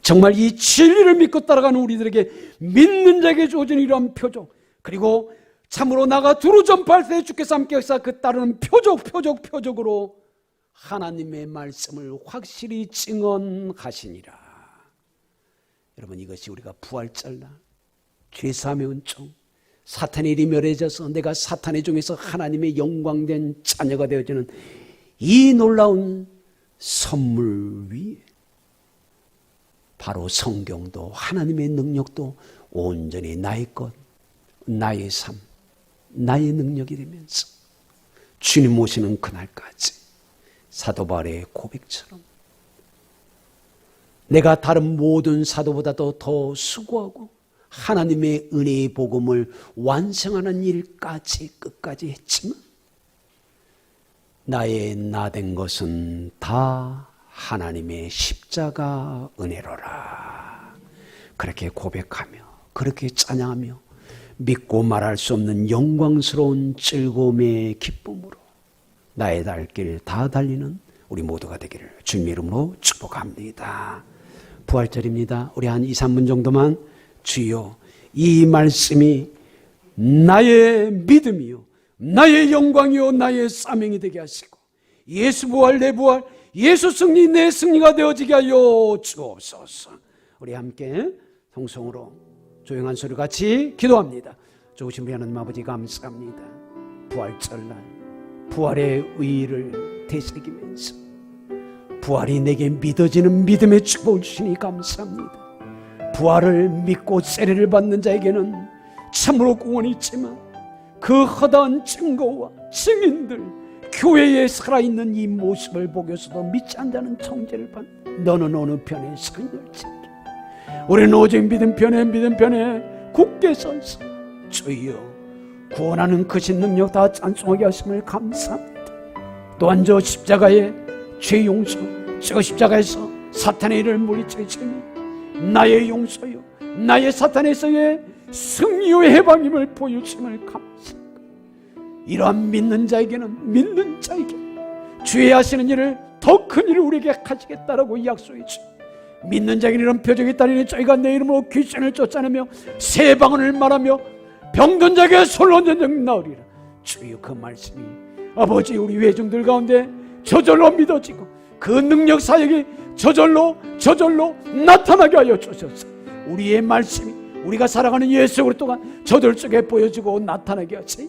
정말 이 진리를 믿고 따라가는 우리들에게 믿는 자에게 주어진 이러한 표적, 그리고 참으로 나가 두루 전파할 때 주께서 함께 하사 그 따르는 표적으로 하나님의 말씀을 확실히 증언하시니라. 여러분, 이것이 우리가 부활절날 죄사함의 은총, 사탄의 일이 멸해져서 내가 사탄의 종에서 하나님의 영광된 자녀가 되어지는 이 놀라운 선물 위에 바로 성경도 하나님의 능력도 온전히 나의 것, 나의 삶, 나의 능력이 되면서 주님 오시는 그날까지 사도 바울의 고백처럼 내가 다른 모든 사도보다도 더 수고하고 하나님의 은혜의 복음을 완성하는 일까지 끝까지 했지만 나의 나된 것은 다 하나님의 십자가 은혜로라. 그렇게 고백하며 그렇게 찬양하며 믿고 말할 수 없는 영광스러운 즐거움의 기쁨으로 나의 달길 다 달리는 우리 모두가 되기를 주님의 이름으로 축복합니다. 부활절입니다. 우리 한 2, 3분 정도만 주여 이 말씀이 나의 믿음이요 나의 영광이요 나의 사명이 되게 하시고 예수 부활 내 부활 예수 승리 내 승리가 되어지게 하여 주옵소서. 우리 함께 성성으로 조용한 소리 같이 기도합니다. 좋으신 우리 하나님 아버지 감사합니다. 부활절날 부활의 의의를 되새기면서 부활이 내게 믿어지는 믿음의 축복을 주시니 감사합니다. 부활을 믿고 세례를 받는 자에게는 참으로 구원이 있지만 그 허다한 증거와 증인들 교회에 살아있는 이 모습을 보고서도 믿지 않는 정죄를 받는 너는 어느 편에 서 있는지 우리는 오직 믿음 편에 굳게 서서 주여 구원하는 크신 능력 다 찬송하게 하심을 감사합니다. 또한 저 십자가의 죄 용서, 저 십자가에서 사탄의 일을 물리치시니 나의 용서요 나의 사탄에서의 승리요 해방임을 보여주심을 감사합니다. 이러한 믿는 자에게 주의 하시는 일을 더 큰 일을 우리에게 하시겠다라고 약속해 주시고 믿는 자에게는 이런 표적이 있다니 저희가 내 이름으로 귀신을 쫓아내며 새 방언을 말하며 병든 자에게 솔론전쟁 나으리라. 주여 그 말씀이 아버지 우리 회중들 가운데 저절로 믿어지고 그 능력 사역이 저절로 나타나게 하여 주셔서 우리의 말씀이 우리가 살아가는 예수 그리스도가 저들 속에 보여지고 나타나게 하시니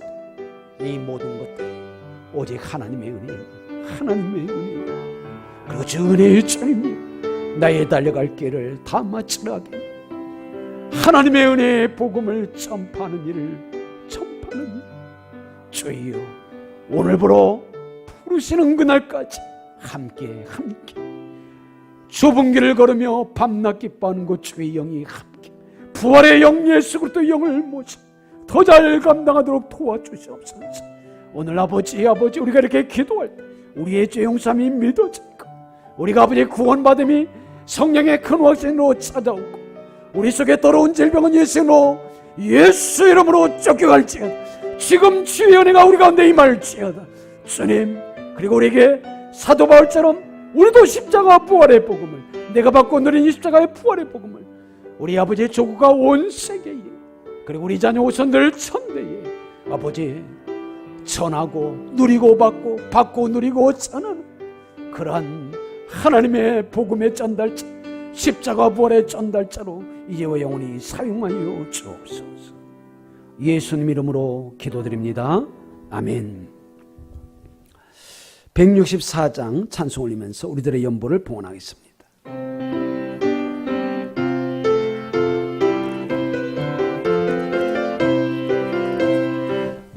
이 모든 것들이 오직 하나님의 은혜요 그리고 주 은혜의 주님이 나의 달려갈 길을 다 마치라 하게 하나님의 은혜의 복음을 전파하는 일을 주여 오늘부로 부르시는 그날까지 함께 좁은 길을 걸으며 밤낮 기뻐하는 것 주의 영이 함께 부활의 영 예수 그리스도 영을 모시고 더 잘 감당하도록 도와주시옵소서. 오늘 아버지 우리가 이렇게 기도할 때 우리의 죄 용서함이 믿어지고 우리가 아버지 구원받음이 성령의 큰 확신으로 찾아오고 우리 속에 더러운 질병은 예수 이름으로 쫓겨갈지어다. 지금 주의 은혜가 우리 가운데 임할지어다. 주님 그리고 우리에게 사도 바울처럼 우리도 십자가 부활의 복음을 내가 받고 누린 이 십자가의 부활의 복음을 우리 아버지의 조국과 온 세계에 그리고 우리 자녀 후손들 천대에 아버지 전하고 누리고 받고 누리고 전하는 그러한 하나님의 복음의 전달자 십자가 부활의 전달자로 이제와 영원히 사용하여 주옵소서. 예수님 이름으로 기도드립니다. 아멘. 164장 찬송 올리면서 우리들의 연보를 봉헌하겠습니다.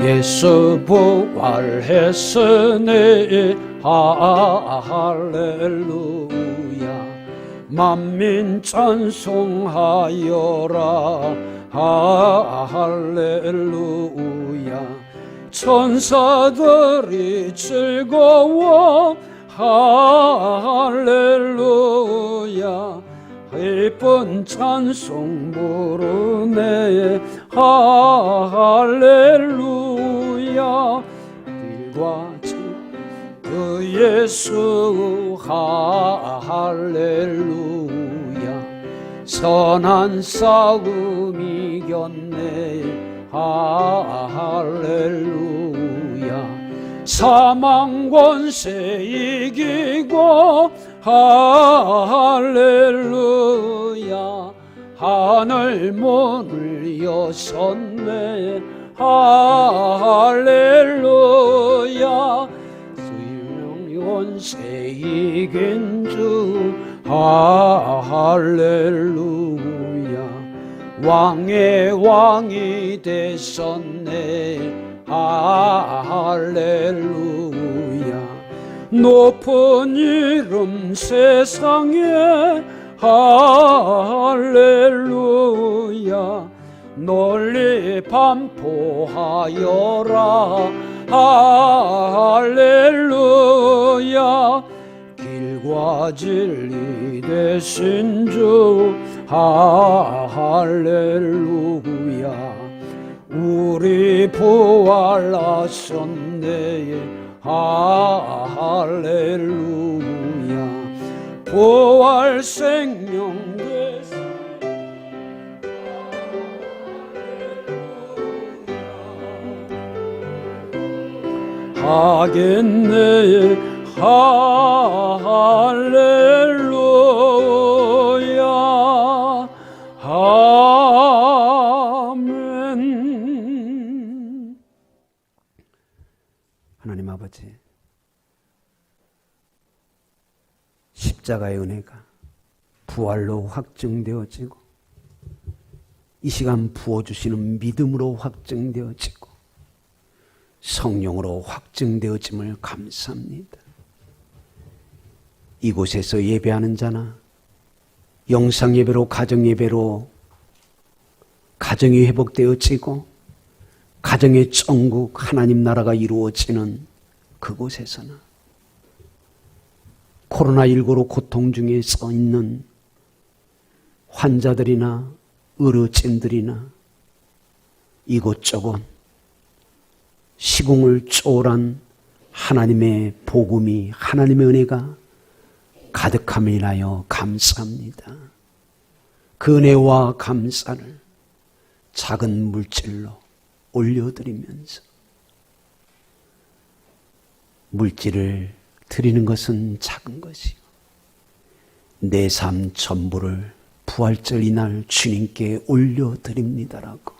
예수 부활했으니 할렐루야 만민 찬송하여라 할렐루야 천사들이 즐거워 할렐루야 예쁜 찬송 부르네 할렐루야 길과 그 예수 할렐루야 선한 싸움 이겼네 할렐루야 사망 권세 이기고 할렐루야 하늘 문을 여셨네 할렐루야 권세 이긴 주 할렐루야 왕의 왕이 되셨네 할렐루야 높은 이름 세상에 할렐루야 널리 반포하여라 할렐루야 길과 진리 되신 주 할렐루야 우리 부활하셨네 할렐루야 부활 생명 되신 하겠네 할렐루야 아멘. 하나님 아버지 십자가의 은혜가 부활로 확증되어지고 이 시간 부어주시는 믿음으로 확증되어지고 성령으로 확증되어짐을 감사합니다. 이곳에서 예배하는 자나 영상예배로 가정예배로 가정이 회복되어지고 가정의 천국 하나님 나라가 이루어지는 그곳에서나 코로나19로 고통 중에 서 있는 환자들이나 의료진들이나 이곳저곳 시공을 초월한 하나님의 복음이 하나님의 은혜가 가득함을 인하여 감사합니다. 그 은혜와 감사를 작은 물질로 올려드리면서 물질을 드리는 것은 작은 것이고 내 삶 전부를 부활절 이날 주님께 올려드립니다라고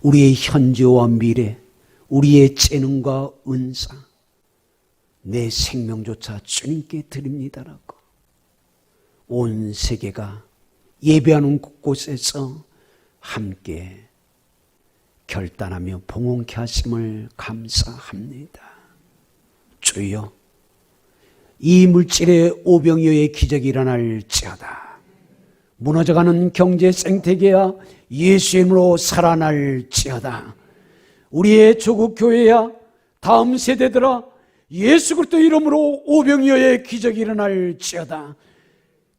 우리의 현재와 미래 우리의 재능과 은사, 내 생명조차 주님께 드립니다라고 온 세계가 예배하는 곳곳에서 함께 결단하며 봉헌케 하심을 감사합니다. 주여, 이 물질의 오병이어의 기적이 일어날지어다. 무너져가는 경제 생태계야 예수의 이름으로 살아날지어다. 우리의 조국 교회야 다음 세대들아 예수 그리스도 이름으로 오병이어의 기적이 일어날지어다.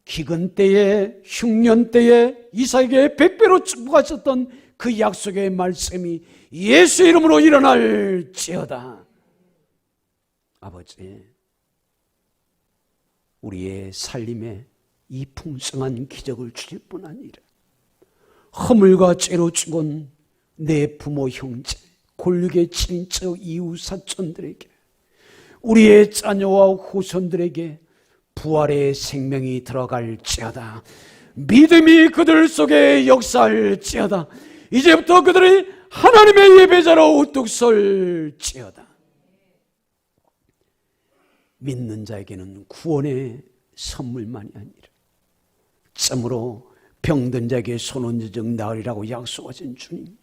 기근 때에 흉년 때에 이삭에게 100배로 축복하셨던 그 약속의 말씀이 예수 이름으로 일어날지어다. 아버지, 우리의 살림에 이 풍성한 기적을 주실 뿐 아니라 허물과 죄로 죽은 내 부모 형제 골육의 친척 이웃 사촌들에게 우리의 자녀와 후손들에게 부활의 생명이 들어갈지어다. 믿음이 그들 속에 역사할지어다. 이제부터 그들이 하나님의 예배자로 우뚝 설지어다. 믿는 자에게는 구원의 선물만이 아니라 참으로 병든 자에게 손 얹은 적 나으리라고 약속하신 주님,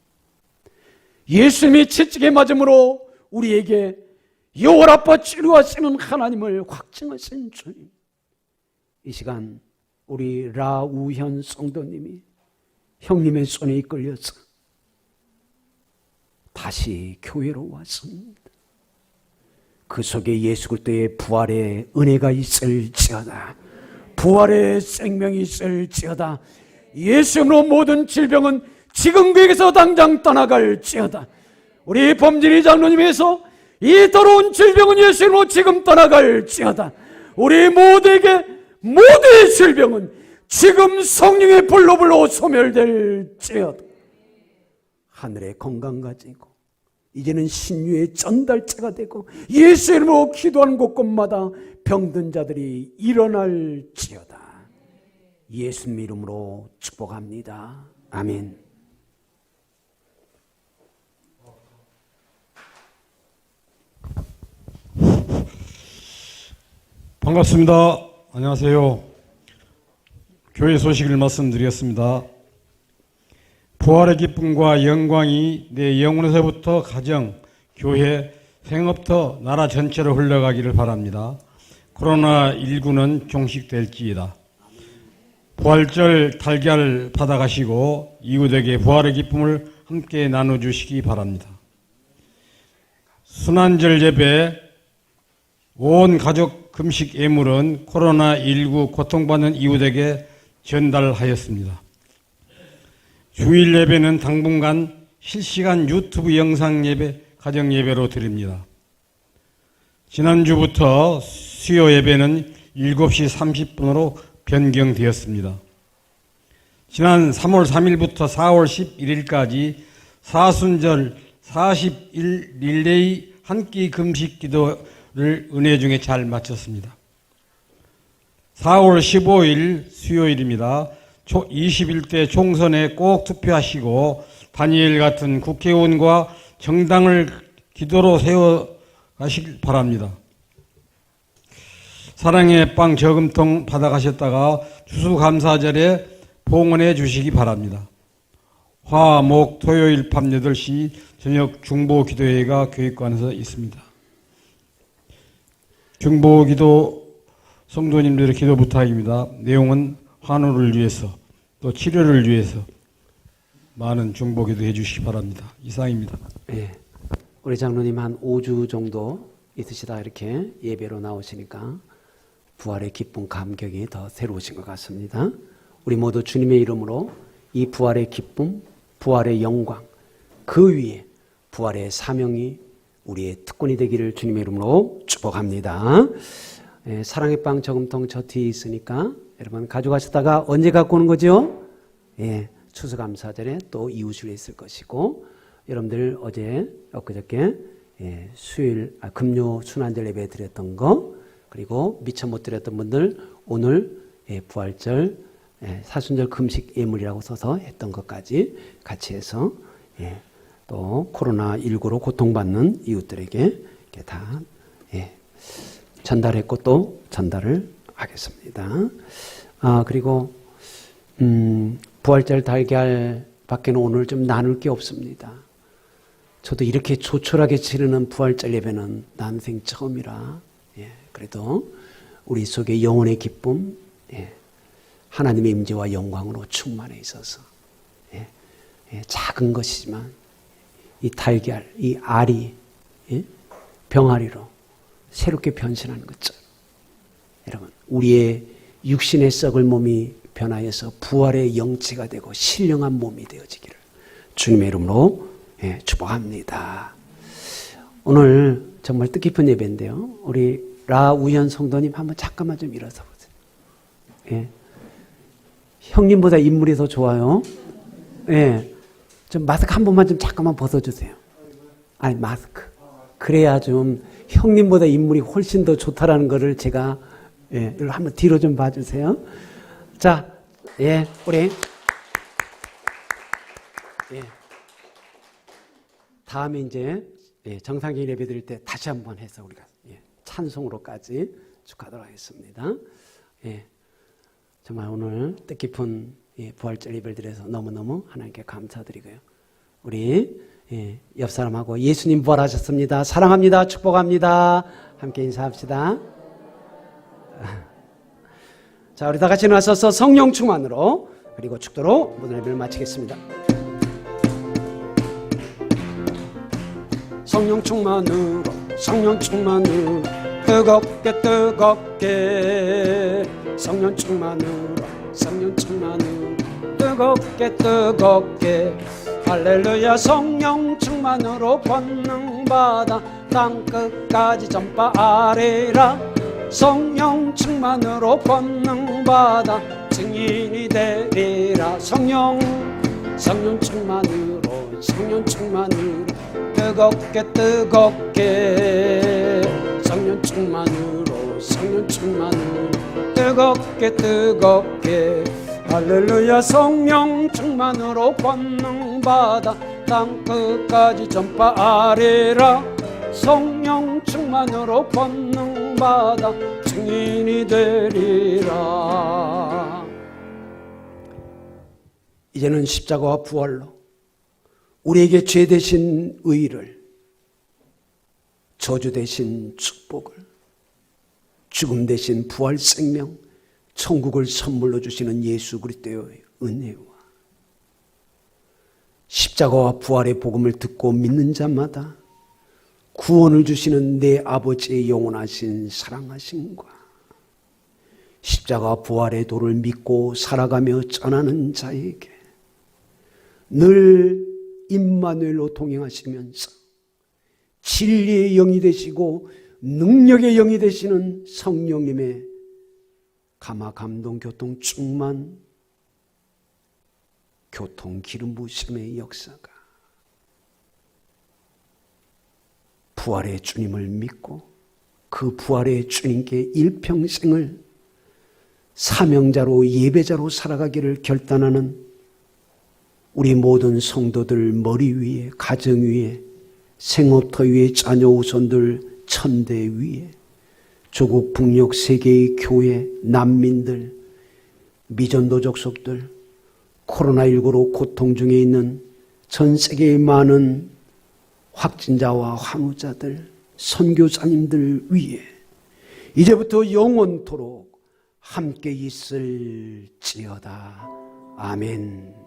예수님이 채찍에 맞음으로 우리에게 여호와라파 치료하시는 하나님을 확증하신 주님, 이 시간 우리 라우현 성도님이 형님의 손에 이끌려서 다시 교회로 왔습니다. 그 속에 예수 그리스도의 부활의 은혜가 있을지어다. 부활의 생명이 있을지어다. 예수 이름으로 모든 질병은 지금 그에게서 당장 떠나갈지어다. 우리 범진이 장로님에서 이 더러운 질병은 예수 이름으로 지금 떠나갈지어다. 우리 모두에게 모두의 질병은 지금 성령의 불로 소멸될지어다. 하늘의 건강 가지고 이제는 신유의 전달체가 되고 예수 이름으로 기도하는 곳곳마다 병든 자들이 일어날지어다. 예수 이름으로 축복합니다. 아멘. 반갑습니다. 안녕하세요. 교회 소식을 말씀드리겠습니다. 부활의 기쁨과 영광이 내 영혼에서부터 가정, 교회, 생업터, 나라 전체로 흘러가기를 바랍니다. 코로나19는 종식될지이다. 부활절 달걀 받아가시고 이웃에게 부활의 기쁨을 함께 나눠주시기 바랍니다. 순환절 예배, 온 가족 금식 예물은 코로나19 고통받는 이웃에게 전달하였습니다. 주일 예배는 당분간 실시간 유튜브 영상 예배, 가정 예배로 드립니다. 지난주부터 수요 예배는 7시 30분으로 변경되었습니다. 지난 3월 3일부터 4월 11일까지 사순절 40일 릴레이 한 끼 금식 기도를 은혜 중에 잘 마쳤습니다. 4월 15일 수요일입니다. 21대 총선에 꼭 투표하시고 다니엘 같은 국회의원과 정당을 기도로 세워가시길 바랍니다. 사랑의 빵 저금통 받아가셨다가 추수감사절에 봉헌해 주시기 바랍니다. 화, 목, 토요일 밤 8시 저녁 중보기도회가 교육관에서 있습니다. 중보기도 성도님들의 기도 부탁입니다. 내용은 환우를 위해서 또 치료를 위해서 많은 중보기도 해주시기 바랍니다. 이상입니다. 네, 우리 장로님 한 5주 정도 있으시다 이렇게 예배로 나오시니까 부활의 기쁨 감격이 더 새로우신 것 같습니다. 우리 모두 주님의 이름으로 이 부활의 기쁨, 부활의 영광, 그 위에 부활의 사명이 우리의 특권이 되기를 주님의 이름으로 축복합니다. 예, 사랑의 빵 저금통 저 뒤에 있으니까 여러분 가져가셨다가 언제 갖고 오는 거죠? 예, 추수감사절에 또 이웃을 있을 것이고 여러분들 어제 엊그저께 수요일 금요 순환절 예배 드렸던 거 그리고 미처 못 드렸던 분들 오늘 부활절 사순절 금식 예물이라고 써서 했던 것까지 같이 해서 또 코로나19로 고통받는 이웃들에게 이렇게 다 전달했고 또 전달을 하겠습니다. 그리고 부활절 달걀 밖에는 오늘 좀 나눌 게 없습니다. 저도 이렇게 조촐하게 치르는 부활절 예배는 난생 처음이라 그래도 우리 속에 영혼의 기쁨, 하나님의 임재와 영광으로 충만해 있어서 작은 것이지만 이 달걀, 이 알이 병아리로 새롭게 변신하는 것처럼 여러분 우리의 육신의 썩을 몸이 변하여서 부활의 영체가 되고 신령한 몸이 되어지기를 주님의 이름으로 축복합니다. 오늘 정말 뜻깊은 예배인데요. 우리 라우현 성도님 한번 잠깐만 좀 일어서 보세요. 형님보다 인물이 더 좋아요. 좀 마스크 한 번만 좀 잠깐만 벗어주세요. 아니 마스크. 그래야 좀 형님보다 인물이 훨씬 더 좋다라는 거를 제가 이걸 한번 뒤로 좀 봐주세요. 자, 우리 다음에 이제 정상적인 예배 드릴 때 다시 한번 해서 우리가 찬송으로까지 축하하도록 하겠습니다. 정말 오늘 뜻깊은 부활절 예배를 드려서 너무너무 하나님께 감사드리고요. 우리 옆 사람하고 예수님 부활하셨습니다. 사랑합니다. 축복합니다. 함께 인사합시다. 자, 우리 다 같이 나서서 성령 충만으로 그리고 축도로 모든 예배를 마치겠습니다. 성령 충만으로 성령 충만으로 뜨겁게 뜨겁게 성령 충만으로 성령 충만으로 뜨겁게 뜨겁게 할렐루야 성령 충만으로 권능받아 땅끝까지 전파하리라 성령 충만으로 권능받아 증인이 되리라 성령 충만으로 성령 충만으로 뜨겁게 뜨겁게 성령 충만으로 성령 충만으로 뜨겁게 뜨겁게 할렐루야 성령 충만으로 권능받아 땅끝까지 전파하리라 성령 충만으로 권능받아 증인이 되리라. 이제는 십자가와 부활로 우리에게 죄 대신 의를, 저주 대신 축복을, 죽음 대신 부활 생명, 천국을 선물로 주시는 예수 그리스도의 은혜와 십자가와 부활의 복음을 듣고 믿는 자마다 구원을 주시는 내 아버지의 영원하신 사랑하심과 십자가 부활의 도를 믿고 살아가며 전하는 자에게 늘 임마누엘로 동행하시면서 진리의 영이 되시고 능력의 영이 되시는 성령님의 감화 감동 교통 충만 교통 기름 부으심의 역사가 부활의 주님을 믿고 그 부활의 주님께 일평생을 사명자로 예배자로 살아가기를 결단하는 우리 모든 성도들 머리 위에, 가정 위에, 생업터 위에, 자녀 후손들 천대 위에, 조국 북녘 세계의 교회, 난민들, 미전도적 속들, 코로나19로 고통 중에 있는 전 세계의 많은 확진자와 환우자들, 선교사님들 위에 이제부터 영원토록 함께 있을지어다. 아멘.